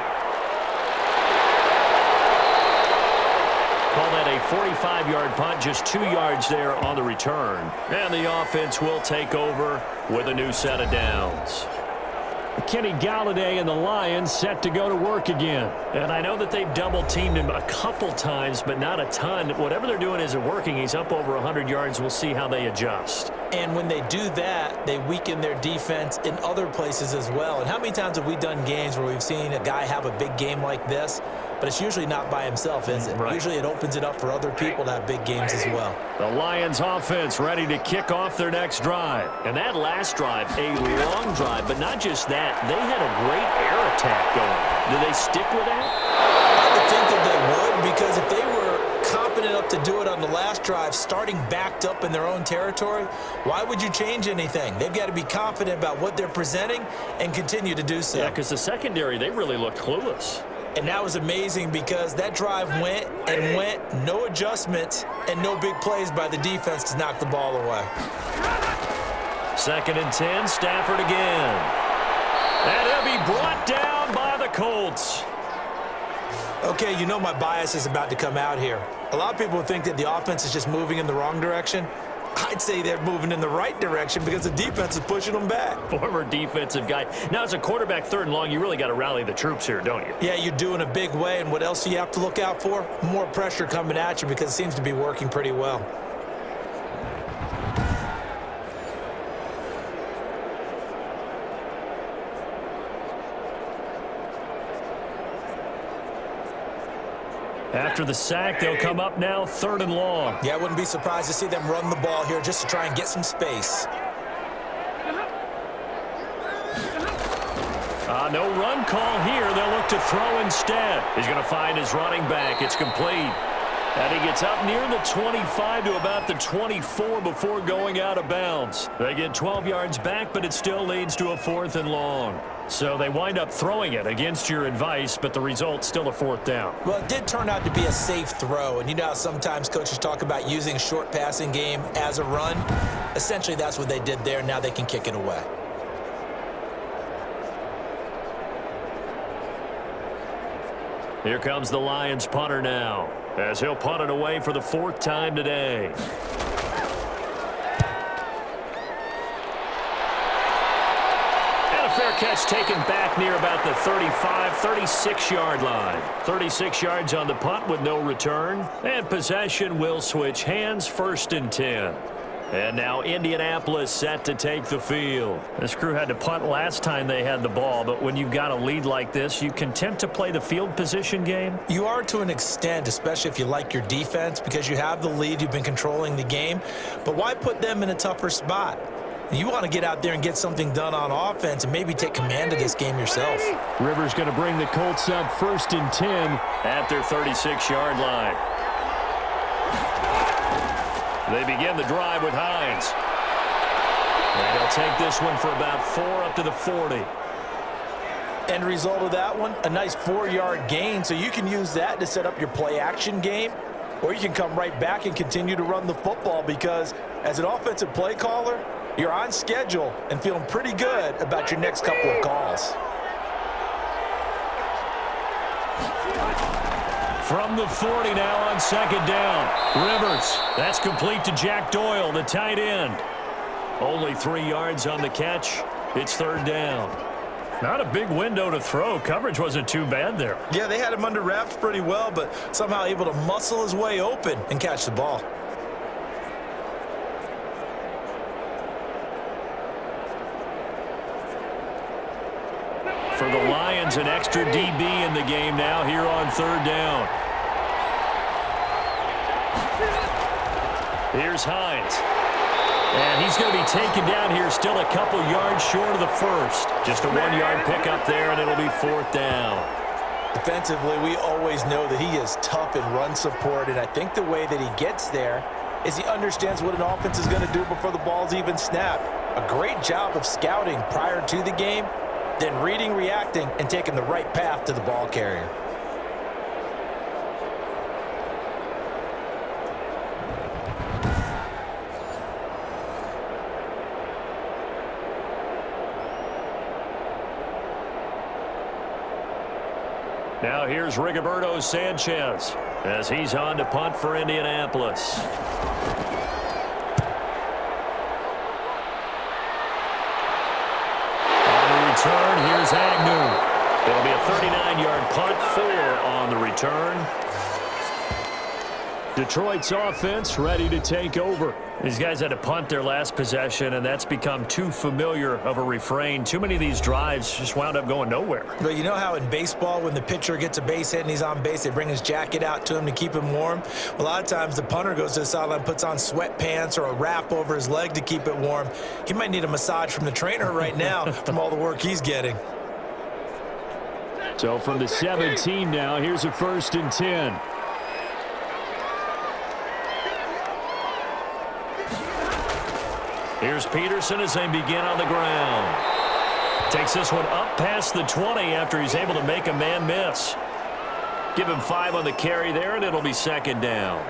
Call that a 45-yard punt, just 2 yards there on the return. And the offense will take over with a new set of downs. Kenny Galladay and the Lions set to go to work again. And I know that they've double-teamed him a couple times, but not a ton. Whatever they're doing isn't working. He's up over 100 yards. We'll see how they adjust. And when they do that, they weaken their defense in other places as well. And how many times have we done games where we've seen a guy have a big game like this, but it's usually not by himself, is it? Right. Usually it opens it up for other people to have big games as well. The Lions offense ready to kick off their next drive. And that last drive, a long drive, but not just that. They had a great air attack going. Do they stick with that? I would think that they would, because if they were confident enough to do it on the last drive, starting backed up in their own territory, why would you change anything? They've got to be confident about what they're presenting and continue to do so. Yeah, because the secondary, they really looked clueless. And that was amazing because that drive went and went, no adjustments, and no big plays by the defense to knock the ball away. 2nd and 10, Stafford again. And he'll be brought down by the Colts. Okay, you know my bias is about to come out here. A lot of people think that the offense is just moving in the wrong direction. I'd say they're moving in the right direction because the defense is pushing them back. Former defensive guy. Now, as a quarterback, 3rd and long, you really got to rally the troops here, don't you? Yeah, you do in a big way, and what else do you have to look out for? More pressure coming at you because it seems to be working pretty well. After the sack, they'll come up now 3rd and long. Yeah, I wouldn't be surprised to see them run the ball here just to try and get some space. No run call here. They'll look to throw instead. He's going to find his running back. It's complete. And he gets up near the 25 to about the 24 before going out of bounds. They get 12 yards back, but it still leads to a 4th and long. So they wind up throwing it against your advice, but the result's still a 4th down. Well, it did turn out to be a safe throw, and you know how sometimes coaches talk about using short passing game as a run? Essentially, that's what they did there. Now they can kick it away. Here comes the Lions punter now, as he'll punt it away for the 4th time today. And a fair catch taken back near about the 35, 36-yard line. 36 yards on the punt with no return. And possession will switch hands, 1st and 10. And now Indianapolis set to take the field. This crew had to punt last time they had the ball, but when you've got a lead like this, you content to play the field position game? You are to an extent, especially if you like your defense, because you have the lead, you've been controlling the game. But why put them in a tougher spot? You want to get out there and get something done on offense and maybe take command of this game yourself. Rivers going to bring the Colts up 1st and 10 at their 36-yard line. They begin the drive with Hines. And he'll take this one for about 4 up to the 40. End result of that one, a nice 4-yard gain, so you can use that to set up your play-action game, or you can come right back and continue to run the football because as an offensive play caller, you're on schedule and feeling pretty good about your next couple of calls. From the 40 now on 2nd down. Rivers, that's complete to Jack Doyle, the tight end. Only 3 yards on the catch. It's 3rd down. Not a big window to throw. Coverage wasn't too bad there. Yeah, they had him under wraps pretty well, but somehow able to muscle his way open and catch the ball. For the Lions, an extra DB in the game now here on 3rd down. Here's Hines. And he's going to be taken down here still a couple yards short of the 1st. Just a 1-yard pickup there, and it'll be 4th down. Defensively, we always know that he is tough in run support, and I think the way that he gets there is he understands what an offense is going to do before the ball's even snapped. A great job of scouting prior to the game, then reading, reacting, and taking the right path to the ball carrier. Now here's Rigoberto Sanchez as he's on to punt for Indianapolis. On the return, here's Agnew. It'll be a 39-yard punt, 4 on the return. Detroit's offense ready to take over. These guys had to punt their last possession, and that's become too familiar of a refrain. Too many of these drives just wound up going nowhere. Well, you know how in baseball, when the pitcher gets a base hit and he's on base, they bring his jacket out to him to keep him warm? Well, a lot of times the punter goes to the sideline, puts on sweatpants or a wrap over his leg to keep it warm. He might need a massage from the trainer right now from all the work he's getting. So from the 17 now, here's a 1st and 10. Here's Peterson as they begin on the ground. Takes this one up past the 20 after he's able to make a man miss. Give him 5 on the carry there, and it'll be 2nd down.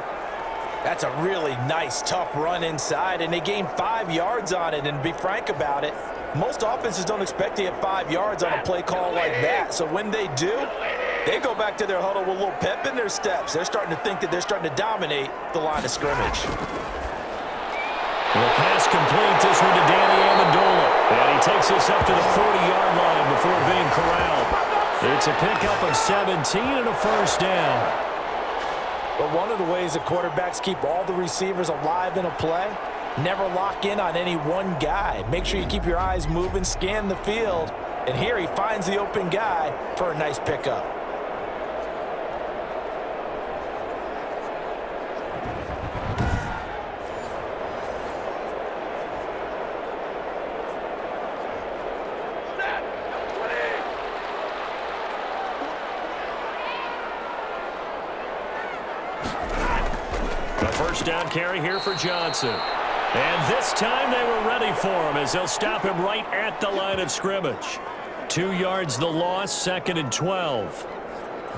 That's a really nice, tough run inside, and they gained 5 yards on it. And to be frank about it, most offenses don't expect to get 5 yards on a play call like that. So when they do, they go back to their huddle with a little pep in their steps. They're starting to think that they're starting to dominate the line of scrimmage. Well, pass complete, this one to Danny Amendola. And he takes this up to the 40-yard line before being corralled. It's a pickup of 17 and a 1st down. But one of the ways that quarterbacks keep all the receivers alive in a play, never lock in on any one guy. Make sure you keep your eyes moving, scan the field. And here he finds the open guy for a nice pickup. First down carry here for Johnson. And this time they were ready for him as they'll stop him right at the line of scrimmage. 2 yards the loss, 2nd and 12.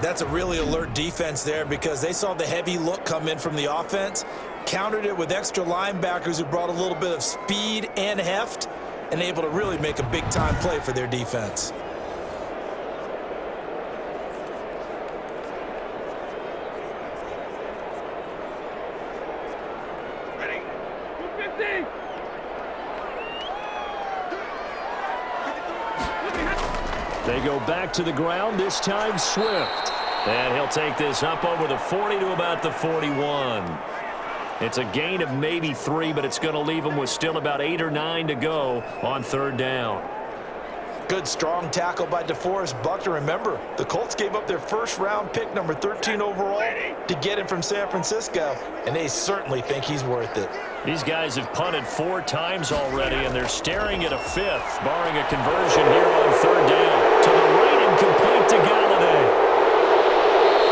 That's a really alert defense there because they saw the heavy look come in from the offense, countered it with extra linebackers who brought a little bit of speed and heft, and able to really make a big-time play for their defense. They go back to the ground, this time Swift. And he'll take this up over the 40 to about the 41. It's a gain of maybe 3, but it's going to leave him with still about 8 or 9 to go on 3rd down. Good, strong tackle by DeForest Buckner. Remember, the Colts gave up their 1st-round pick, number 13 overall, to get him from San Francisco, and they certainly think he's worth it. These guys have punted 4 times already, and they're staring at a 5th, barring a conversion here on 3rd down. To the right and complete to Galladay.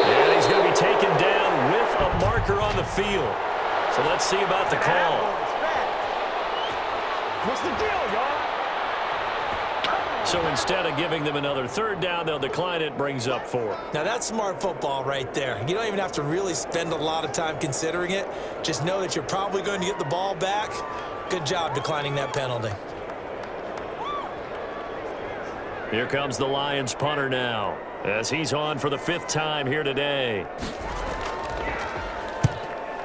And he's going to be taken down with a marker on the field. So let's see about the call. What's the deal, y'all? So instead of giving them another 3rd down, they'll decline it, brings up 4. Now that's smart football right there. You don't even have to really spend a lot of time considering it. Just know that you're probably going to get the ball back. Good job declining that penalty. Here comes the Lions punter now as he's on for the 5th time here today.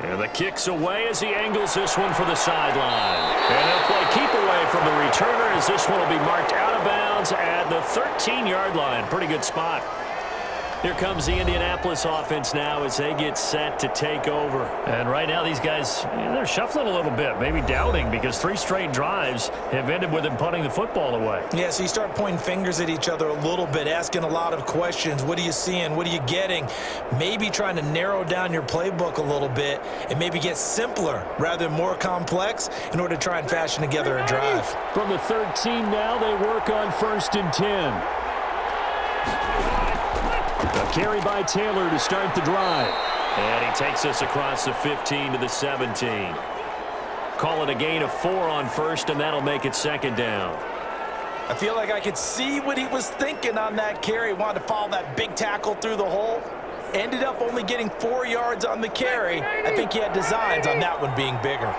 And the kick's away as he angles this one for the sideline. And they'll play keep away from the returner as this one will be marked out of bounds at the 13-yard line. Pretty good spot. Here comes the Indianapolis offense now as they get set to take over. And right now these guys, they're shuffling a little bit, maybe doubting, because 3 straight drives have ended with them punting the football away. Yeah, so you start pointing fingers at each other a little bit, asking a lot of questions. What are you seeing? What are you getting? Maybe trying to narrow down your playbook a little bit and maybe get simpler rather than more complex in order to try and fashion together a drive. From the 13 now, they work on 1st and 10. A carry by Taylor to start the drive. And he takes us across the 15 to the 17. Call it a gain of 4 on 1st, and that'll make it 2nd down. I feel like I could see what he was thinking on that carry. Wanted to follow that big tackle through the hole. Ended up only getting 4 yards on the carry. I think he had designs on that one being bigger.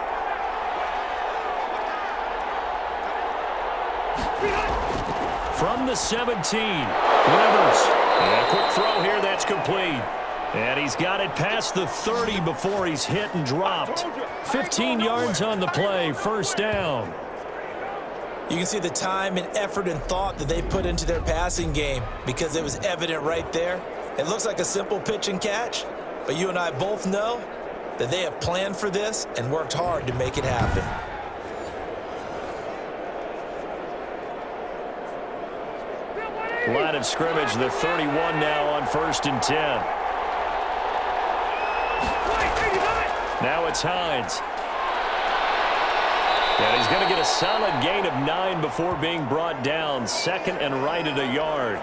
From the 17, Rivers. And a quick throw here, that's complete. And he's got it past the 30 before he's hit and dropped. 15 yards on the play, 1st down. You can see the time and effort and thought that they put into their passing game because it was evident right there. It looks like a simple pitch and catch, but you and I both know that they have planned for this and worked hard to make it happen. Line of scrimmage, the 31 now on 1st and 10. Now it's Hines. And he's going to get a solid gain of 9 before being brought down. 2nd and right at a yard.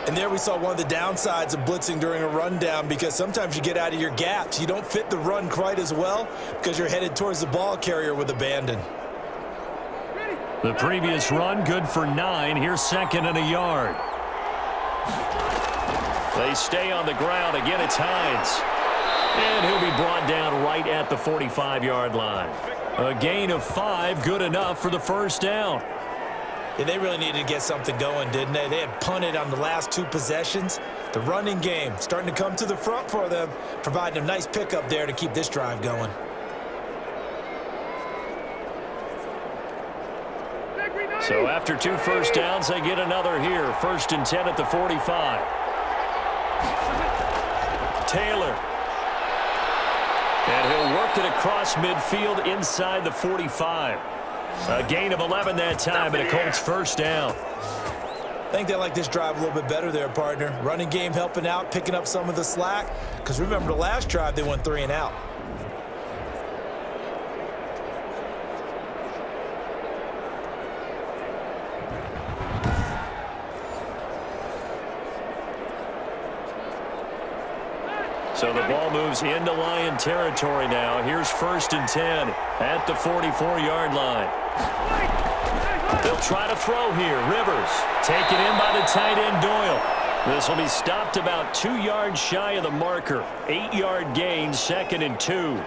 And there we saw one of the downsides of blitzing during a rundown, because sometimes you get out of your gaps. You don't fit the run quite as well because you're headed towards the ball carrier with abandon. The previous run good for 9. Here's 2nd and a yard. They stay on the ground. Again, it's Hines. And he'll be brought down right at the 45-yard line. A gain of 5, good enough for the first down. Yeah, they really needed to get something going, didn't they? They had punted on the last 2 possessions. The running game starting to come to the front for them, providing a nice pickup there to keep this drive going. So after 2 first downs, they get another here. 1st and 10 at the 45. Taylor. And he'll work it across midfield inside the 45. A gain of 11 that time, and a Colts first down. I think they like this drive a little bit better there, partner. Running game helping out, picking up some of the slack. Because remember, the last drive, they went 3 and out. So the ball moves into Lion territory now. Here's 1st and 10 at the 44-yard line. They'll try to throw here. Rivers taken in by the tight end Doyle. This will be stopped about 2 yards shy of the marker. 8-yard gain, 2nd and 2.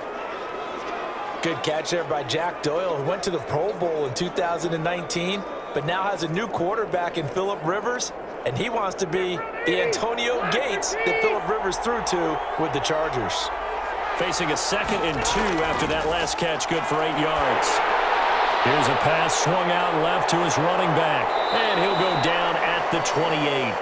Good catch there by Jack Doyle, who went to the Pro Bowl in 2019, but now has a new quarterback in Phillip Rivers, and he wants to be the Antonio Gates that Phillip Rivers threw to with the Chargers. Facing a 2nd and 2 after that last catch, good for 8 yards. Here's a pass swung out left to his running back, and he'll go down at the 28.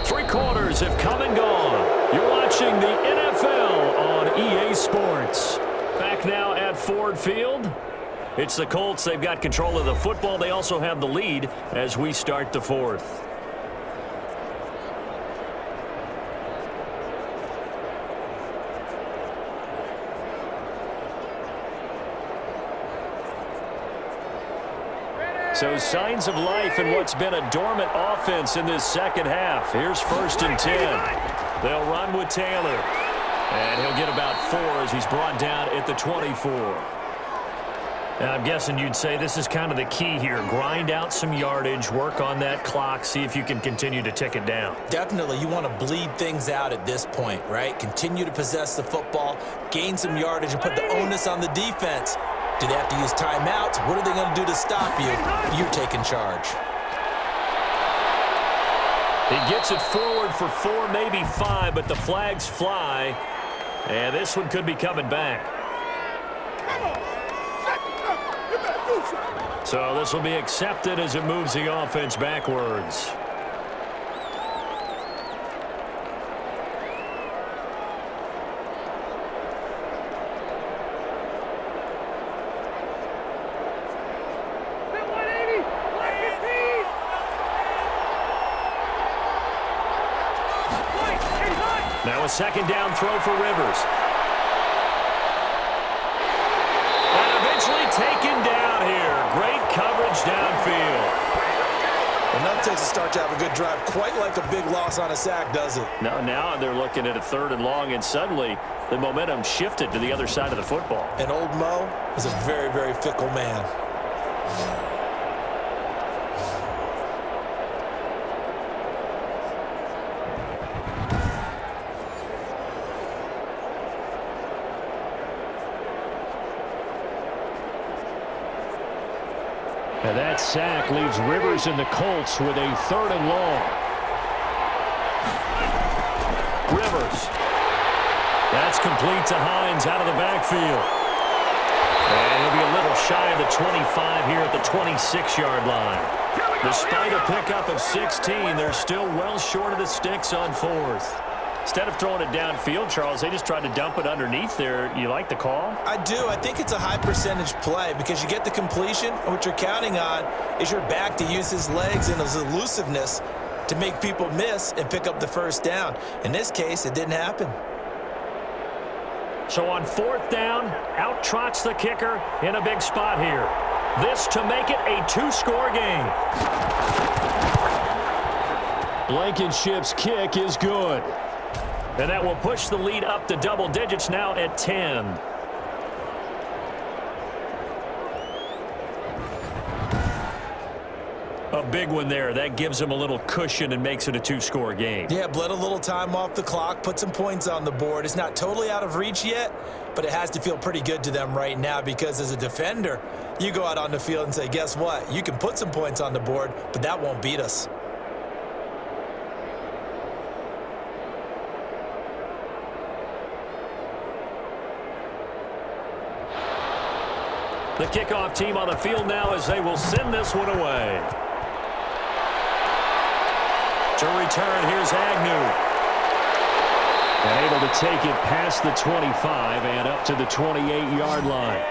Three quarters have come and gone. You're watching the NFL on EA Sports. Back now at Ford Field. It's the Colts. They've got control of the football. They also have the lead as we start the 4th. So signs of life in what's been a dormant offense in this second half. Here's 1st and 10. They'll run with Taylor. And he'll get about 4 as he's brought down at the 24. And I'm guessing you'd say this is kind of the key here. Grind out some yardage, work on that clock, see if you can continue to tick it down. Definitely, you want to bleed things out at this point, right? Continue to possess the football, gain some yardage, and put the onus on the defense. Do they have to use timeouts? What are they going to do to stop you? You're taking charge. He gets it forward for 4, maybe 5, but the flags fly. And this one could be coming back. So this will be accepted as it moves the offense backwards. Now a 2nd down throw for Rivers. And eventually taken down here. Great coverage downfield. Enough takes a start to have a good drive. Quite like a big loss on a sack, does it? Now they're looking at a 3rd and long, and suddenly the momentum shifted to the other side of the football. And old Mo is a very, very fickle man. And that sack leaves Rivers and the Colts with a 3rd and long. Rivers. That's complete to Hines out of the backfield. And he'll be a little shy of the 25 here at the 26-yard line. Despite a pickup of 16, they're still well short of the sticks on fourth. Instead of throwing it downfield, Charles, they just tried to dump it underneath there. You like the call? I do. I think it's a high percentage play because you get the completion, and what you're counting on is your back to use his legs and his elusiveness to make people miss and pick up the first down. In this case, it didn't happen. So on fourth down, out trots the kicker in a big spot here. This to make it a two-score game. Blankenship's kick is good. And that will push the lead up to double digits now at 10. A big one there. That gives them a little cushion and makes it a two-score game. Yeah, bled a little time off the clock, put some points on the board. It's not totally out of reach yet, but it has to feel pretty good to them right now because as a defender, you go out on the field and say, guess what? You can put some points on the board, but that won't beat us. The kickoff team on the field now as they will send this one away. To return, here's Agnew. And able to take it past the 25 and up to the 28-yard line.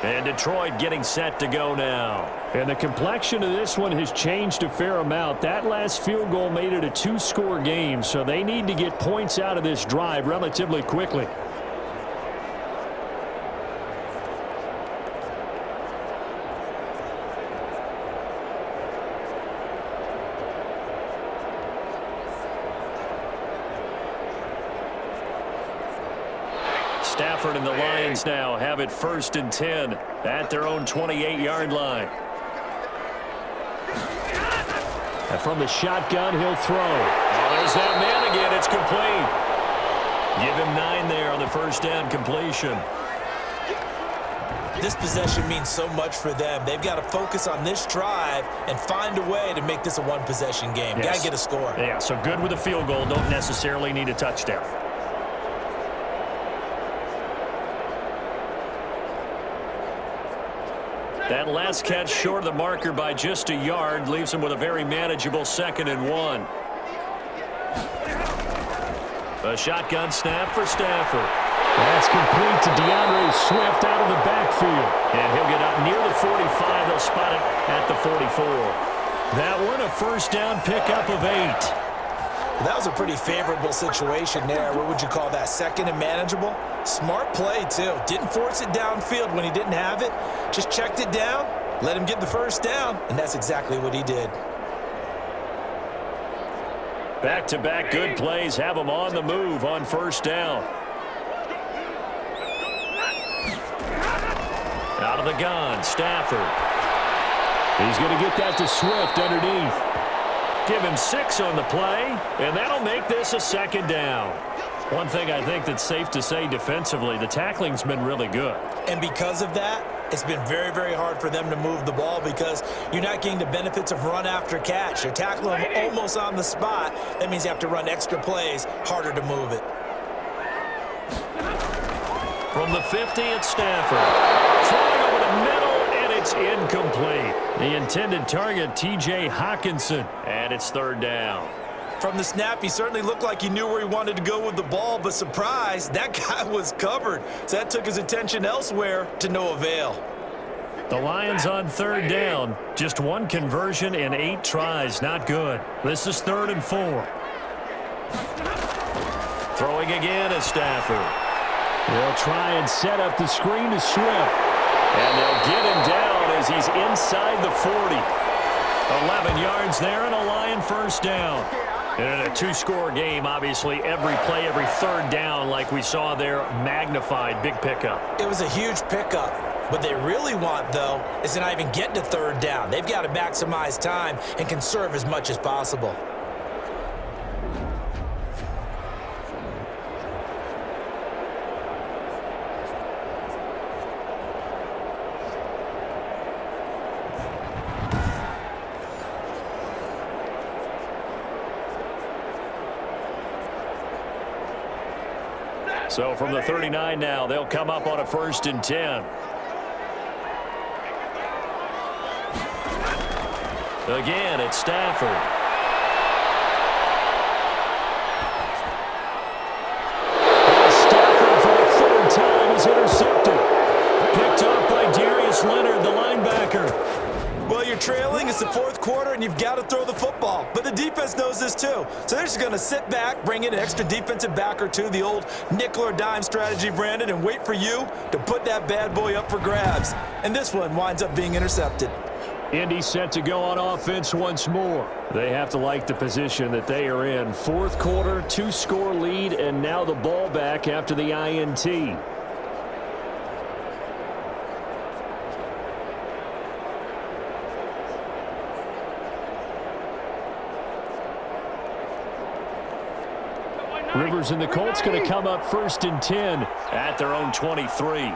And Detroit getting set to go now. And the complexion of this one has changed a fair amount. That last field goal made it a two-score game, so they need to get points out of this drive relatively quickly. Stafford and the Lions now have it 1st and 10 at their own 28-yard line. And from the shotgun, he'll throw. Oh, there's that man again. It's complete. Give him 9 there on the first down completion. This possession means so much for them. They've got to focus on this drive and find a way to make this a one-possession game. Yes. Got to get a score. Yeah, so good with a field goal. Don't necessarily need a touchdown. That last catch short of the marker by just a yard leaves him with a very manageable 2nd and 1. A shotgun snap for Stafford. That's complete to DeAndre Swift out of the backfield. And he'll get up near the 45. They'll spot it at the 44. That one a first down pickup of 8. That was a pretty favorable situation there. What would you call that? 2nd and manageable? Smart play, too. Didn't force it downfield when he didn't have it. Just checked it down, let him get the first down, and that's exactly what he did. Back-to-back good plays have him on the move on first down. Out of the gun, Stafford. He's going to get that to Swift underneath. Give him 6 on the play, and that'll make this a 2nd down. One thing I think that's safe to say defensively, the tackling's been really good. And because of that, it's been very, very hard for them to move the ball because you're not getting the benefits of run after catch. You're tackling them almost on the spot. That means you have to run extra plays, harder to move it. From the 50, it's Stafford. Throwing over the middle, and it's incomplete. The intended target, T.J. Hawkinson, and it's 3rd down. From the snap, he certainly looked like he knew where he wanted to go with the ball, but surprise, that guy was covered. So that took his attention elsewhere to no avail. The Lions on 3rd down. Just 1 conversion in 8 tries. Not good. This is 3rd and 4. Throwing again is Stafford. They'll try and set up the screen to Swift. And they'll get him down as he's inside the 40. 11 yards there and a Lion first down. And in a two-score game, obviously, every play, every 3rd down, like we saw there, magnified. Big pickup. It was a huge pickup. What they really want, though, is to not even get to 3rd down. They've got to maximize time and conserve as much as possible. So from the 39 now, they'll come up on a 1st and 10. Again, it's Stafford. Stafford for the 3rd time is intercepted. Picked up by Darius Leonard, the linebacker. Well, you're trailing. It's the 4th quarter, and you've got to throw the football. But the defense knows this, too. So they're just going to sit back, bring in an extra defensive back or two, the old nickel or dime strategy, Brandon, and wait for you to put that bad boy up for grabs. And this one winds up being intercepted. Indy set to go on offense once more. They have to like the position that they are in. 4th quarter, 2-score lead, and now the ball back after the INT. Rivers and the Colts going to come up 1st and 10 at their own 23.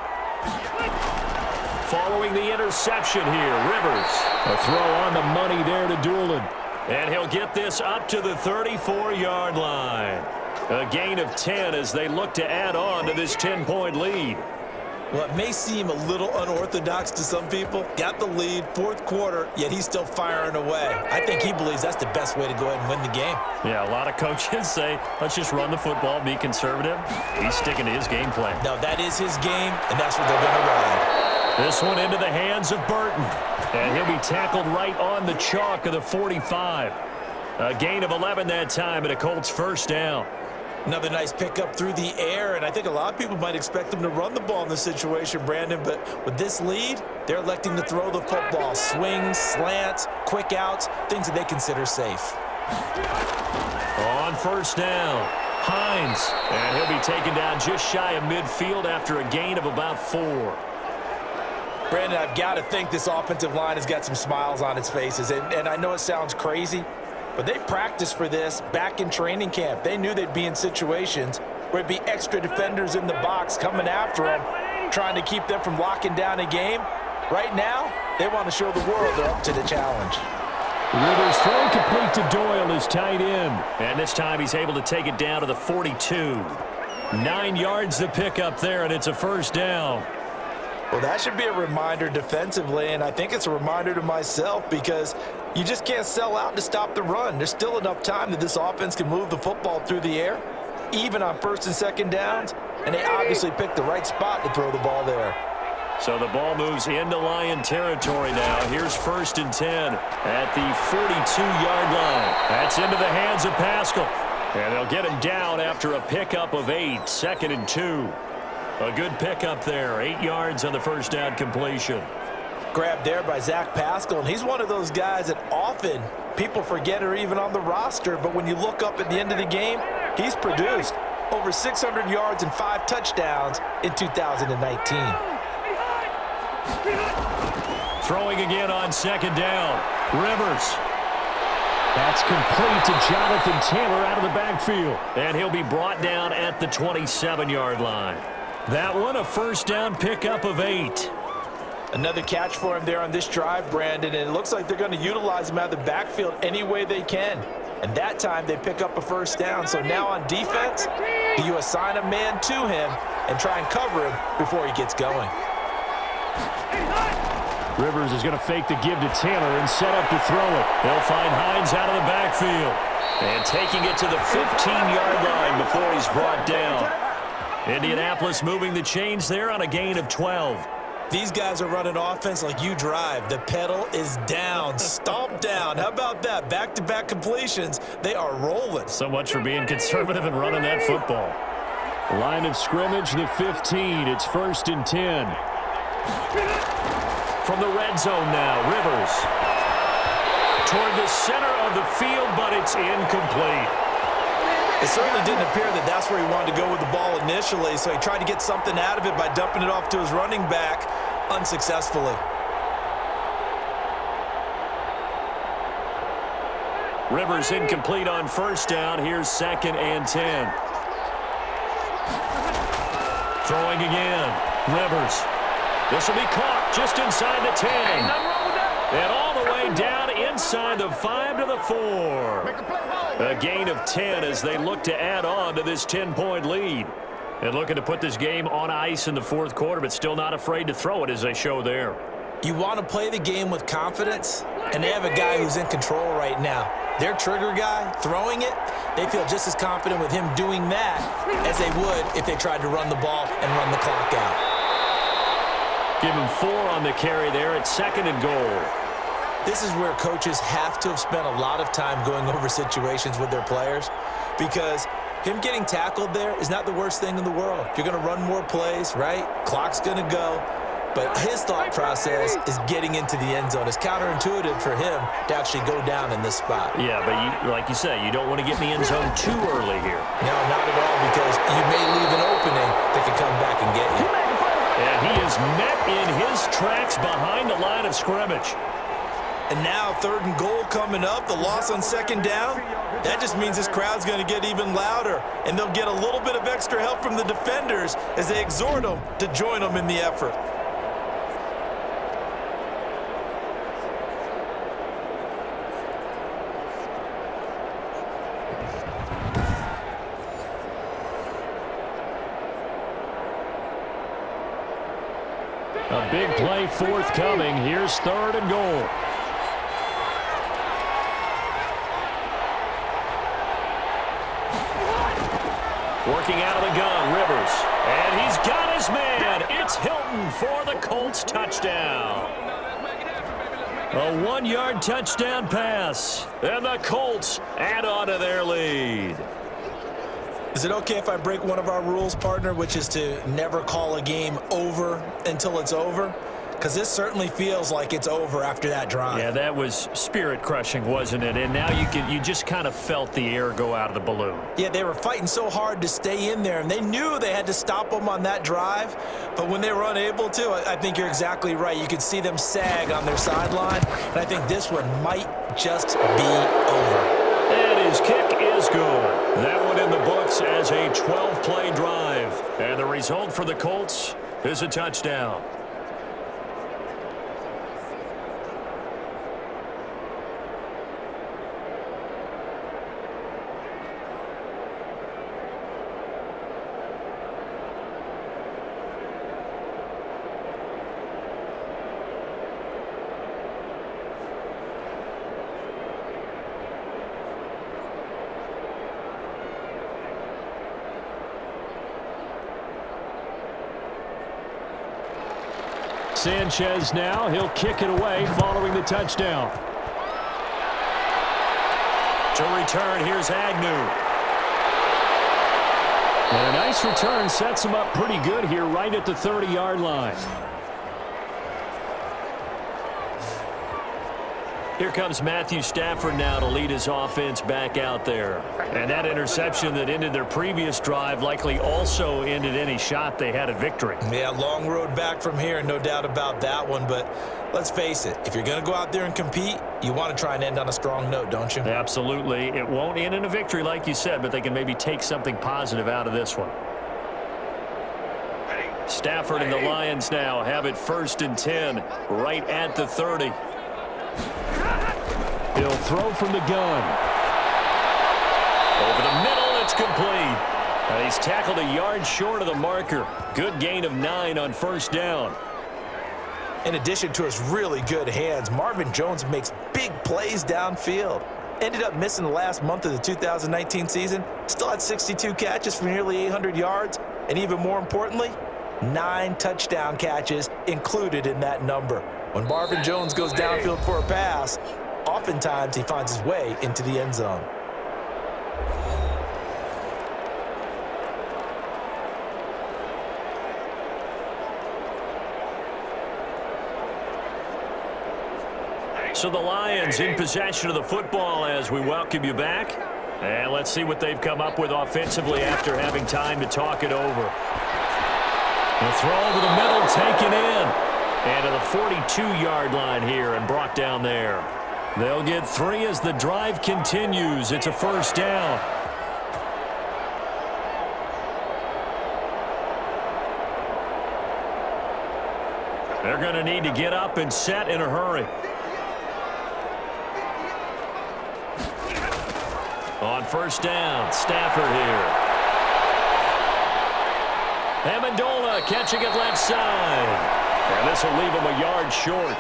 Following the interception here, Rivers. A throw on the money there to Doolin. And he'll get this up to the 34-yard line. A gain of 10 as they look to add on to this 10-point lead. Well, it may seem a little unorthodox to some people. Got the lead, 4th quarter, yet he's still firing away. I think he believes that's the best way to go ahead and win the game. Yeah, a lot of coaches say, let's just run the football, be conservative. He's sticking to his game plan. No, that is his game, and that's what they're going to ride. This one into the hands of Burton. And he'll be tackled right on the chalk of the 45. A gain of 11 that time, and a Colts 1st down. Another nice pickup through the air, and I think a lot of people might expect them to run the ball in this situation, Brandon, but with this lead, they're electing to throw the football. Swings, slants, quick outs, things that they consider safe. On 1st down, Hines, and he'll be taken down just shy of midfield after a gain of about 4. Brandon, I've got to think this offensive line has got some smiles on its faces, and I know it sounds crazy, but they practiced for this back in training camp. They knew they'd be in situations where it'd be extra defenders in the box coming after them, trying to keep them from locking down a game. Right now, they want to show the world they're up to the challenge. Rivers throw complete to Doyle, his tight end. And this time he's able to take it down to the 42. 9 yards to pick up there, and it's a 1st down. Well, that should be a reminder defensively, and I think it's a reminder to myself because you just can't sell out to stop the run. There's still enough time that this offense can move the football through the air, even on 1st and 2nd downs, and they obviously picked the right spot to throw the ball there. So the ball moves into Lion territory now. Here's 1st and 10 at the 42-yard line. That's into the hands of Pascal. And they'll get him down after a pickup of 8, 2nd and 2. A good pickup there, 8 yards on the 1st down completion. Grabbed there by Zach Pascal, and he's one of those guys that often people forget are even on the roster, but when you look up at the end of the game, he's produced over 600 yards and 5 touchdowns in 2019. Throwing again on 2nd down. Rivers. That's complete to Jonathan Taylor out of the backfield. And he'll be brought down at the 27-yard line. That one, a 1st down pickup of 8. Another catch for him there on this drive, Brandon, and it looks like they're going to utilize him out of the backfield any way they can. And that time they pick up a 1st down. So now on defense, do you assign a man to him and try and cover him before he gets going? Rivers is going to fake the give to Taylor and set up to throw it. They'll find Hines out of the backfield. And taking it to the 15-yard line before he's brought down. Indianapolis moving the chains there on a gain of 12. These guys are running offense like you drive. The pedal is down, stomped down. How about that? Back-to-back completions. They are rolling. So much for being conservative and running that football. Line of scrimmage, the 15. It's 1st and 10. From the red zone now, Rivers. Toward the center of the field, but it's incomplete. It certainly didn't appear that that's where he wanted to go with the ball initially, so he tried to get something out of it by dumping it off to his running back unsuccessfully. Rivers incomplete on 1st down. Here's 2nd and 10. Throwing again. Rivers. This will be caught just inside the 10. And all the way down inside the 5 to the 4. A gain of 10 as they look to add on to this 10-point lead. And looking to put this game on ice in the fourth quarter, but still not afraid to throw it as they show there. You want to play the game with confidence, and they have a guy who's in control right now. Their trigger guy, throwing it, they feel just as confident with him doing that as they would if they tried to run the ball and run the clock out. Give him 4 on the carry there at 2nd and goal. This is where coaches have to have spent a lot of time going over situations with their players, because him getting tackled there is not the worst thing in the world. You're going to run more plays, right? Clock's going to go. But his thought process is getting into the end zone. It's counterintuitive for him to actually go down in this spot. Yeah, but like you say, you don't want to get in the end zone too early here. No, not at all, because you may leave an opening that could come back and get you. And he is met in his tracks behind the line of scrimmage. And now 3rd and goal coming up, the loss on 2nd down. That just means this crowd's going to get even louder, and they'll get a little bit of extra help from the defenders as they exhort them to join them in the effort. A big play forthcoming. Here's 3rd and goal. Working out of the gun, Rivers. And he's got his man. It's Hilton for the Colts touchdown. A 1-yard touchdown pass. And the Colts add on to their lead. Is it okay if I break one of our rules, partner, which is to never call a game over until it's over? Because this certainly feels like it's over after that drive. Yeah, that was spirit-crushing, wasn't it? And now you just kind of felt the air go out of the balloon. Yeah, they were fighting so hard to stay in there, and they knew they had to stop them on that drive. But when they were unable to, I think you're exactly right. You could see them sag on their sideline, and I think this one might just be over. And his kick is good. That one in the books as a 12-play drive. And the result for the Colts is a touchdown. Sanchez now, he'll kick it away following the touchdown. To return, here's Agnew. And a nice return sets him up pretty good here right at the 30-yard line. Here comes Matthew Stafford now to lead his offense back out there. And that interception that ended their previous drive likely also ended any shot they had at victory. Yeah, long road back from here, no doubt about that one. But let's face it, if you're going to go out there and compete, you want to try and end on a strong note, don't you? Absolutely. It won't end in a victory like you said, but they can maybe take something positive out of this one. Stafford and the Lions now have it 1st and 10 right at the 30. He'll throw from the gun. Over the middle, it's complete. And he's tackled a yard short of the marker. Good gain of 9 on 1st down. In addition to his really good hands, Marvin Jones makes big plays downfield. Ended up missing the last month of the 2019 season. Still had 62 catches for nearly 800 yards. And even more importantly, 9 touchdown catches included in that number. When Marvin Jones goes downfield for a pass, oftentimes he finds his way into the end zone. So the Lions in possession of the football as we welcome you back. And let's see what they've come up with offensively after having time to talk it over. The throw over the middle, taken in. And to the 42-yard line here and brought down there. They'll get 3 as the drive continues. It's a 1st down. They're going to need to get up and set in a hurry. On 1st down, Stafford here. Amendola catching it left side. And this will leave him a yard short.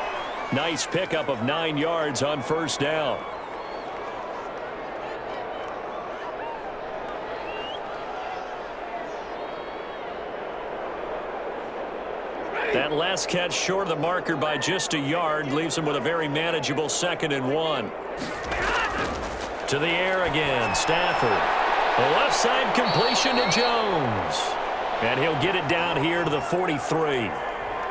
Nice pickup of 9 yards on first down. That last catch short of the marker by just a yard leaves him with a very manageable 2nd and 1. To the air again, Stafford. The left side completion to Jones. And he'll get it down here to the 43.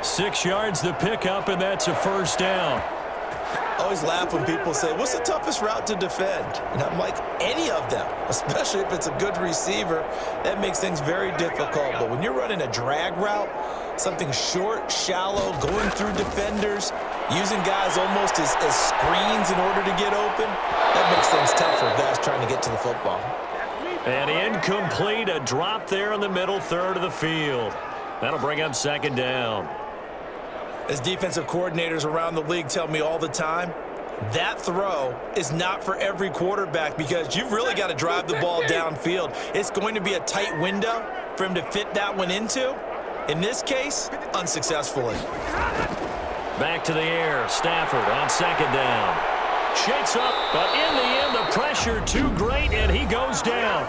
6 yards the pickup, and that's a first down. I always laugh when people say, what's the toughest route to defend? And I'm like, any of them, especially if it's a good receiver. That makes things very difficult. But when you're running a drag route, something short, shallow, going through defenders, using guys almost as screens in order to get open, that makes things tough for guys trying to get to the football. And incomplete, a drop there in the middle third of the field. That'll bring up 2nd down. As defensive coordinators around the league tell me all the time, that throw is not for every quarterback because you've really got to drive the ball downfield. It's going to be a tight window for him to fit that one into. In this case, unsuccessfully. Back to the air. Stafford on 2nd down. Shakes up, but in the end, the pressure too great, and he goes down.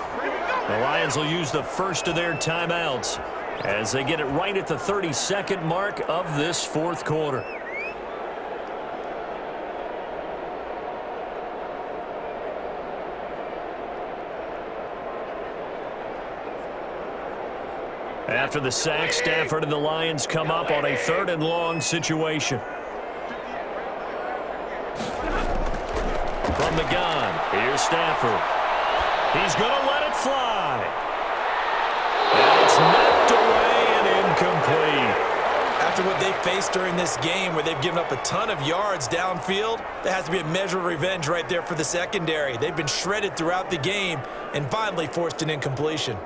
The Lions will use the first of their timeouts as they get it right at the 32nd mark of this 4th quarter. After the sack, Stafford and the Lions come up on a 3rd and long situation. From the gun, here's Stafford. He's going to let it fly. And it's knocked away and incomplete. After what they faced during this game where they've given up a ton of yards downfield, there has to be a measure of revenge right there for the secondary. They've been shredded throughout the game and finally forced an incompletion.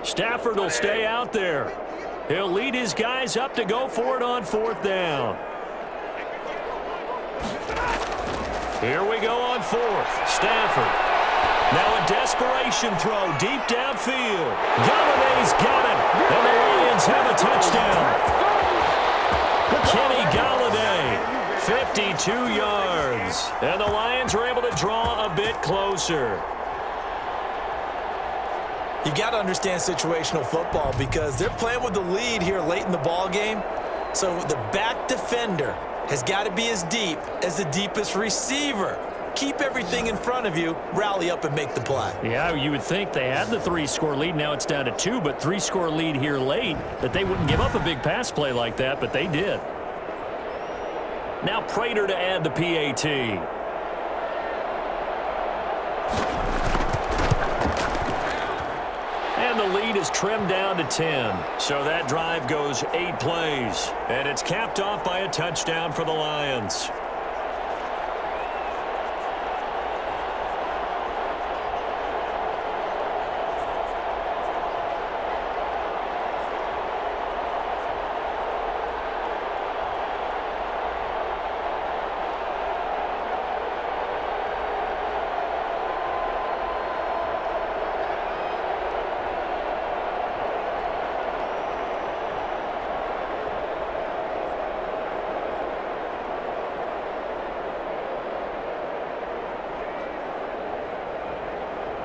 Stafford will stay out there. He'll lead his guys up to go for it on 4th down. Here we go on 4th. Stafford. Now a desperation throw deep downfield. Galladay's got it. And the Lions have a touchdown. Kenny Galladay, 52 yards. And the Lions are able to draw a bit closer. You got to understand situational football because they're playing with the lead here late in the ball game. So the back defender has got to be as deep as the deepest receiver. Keep everything in front of you, rally up and make the play. Yeah, you would think they had the 3-score lead. Now it's down to 2, but 3-score lead here late, that they wouldn't give up a big pass play like that, but they did. Now Prater to add the PAT. And the lead is trimmed down to 10. So that drive goes 8 plays. And it's capped off by a touchdown for the Lions.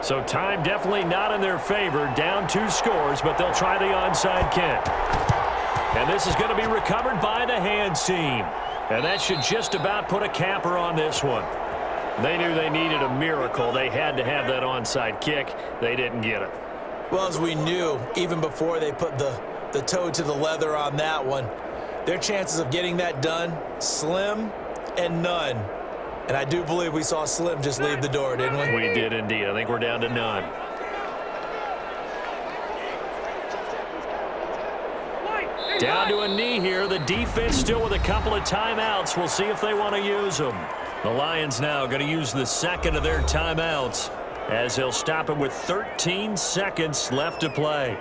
So time definitely not in their favor. Down 2 scores, but they'll try the onside kick. And this is going to be recovered by the hands team. And that should just about put a capper on this one. They knew they needed a miracle. They had to have that onside kick. They didn't get it. Well, as we knew, even before they put the toe to the leather on that one, their chances of getting that done, slim and none. And I do believe we saw Slim just leave the door, didn't we? We did indeed. I think we're down to none. Down to a knee here. The defense still with a couple of timeouts. We'll see if they want to use them. The Lions now going to use the second of their timeouts as they'll stop it with 13 seconds left to play.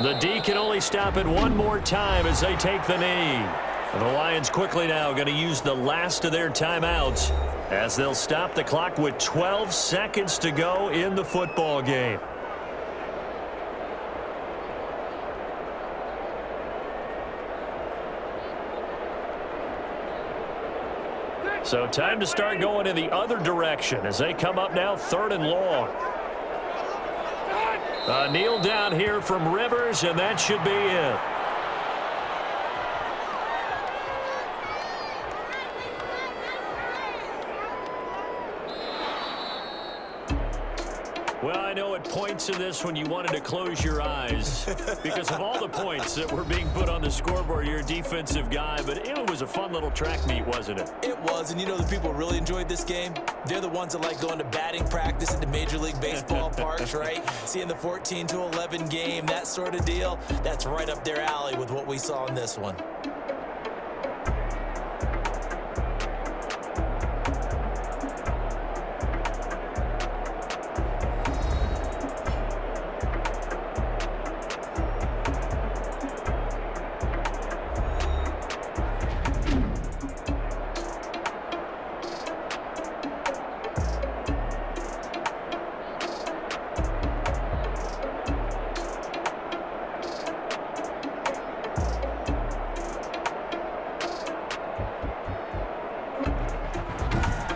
The D can only stop it one more time as they take the knee. And the Lions quickly now going to use the last of their timeouts as they'll stop the clock with 12 seconds to go in the football game. So time to start going in the other direction as they come up now 3rd and long. A kneel down here from Rivers, and that should be it. Well, I know at points in this when you wanted to close your eyes because of all the points that were being put on the scoreboard. You're a defensive guy, but it was a fun little track meet, wasn't it? It was, and you know the people who really enjoyed this game? They're the ones that like going to batting practice at the Major League Baseball parks, right? Seeing the 14-11 game, that sort of deal, that's right up their alley with what we saw in this one.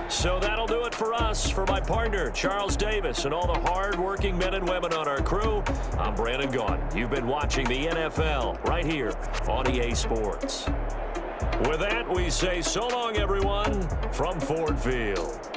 So that'll do it for us. For my partner, Charles Davis, and all the hard-working men and women on our crew, I'm Brandon Gaudin. You've been watching the NFL right here on EA Sports. With that, we say so long, everyone, from Ford Field.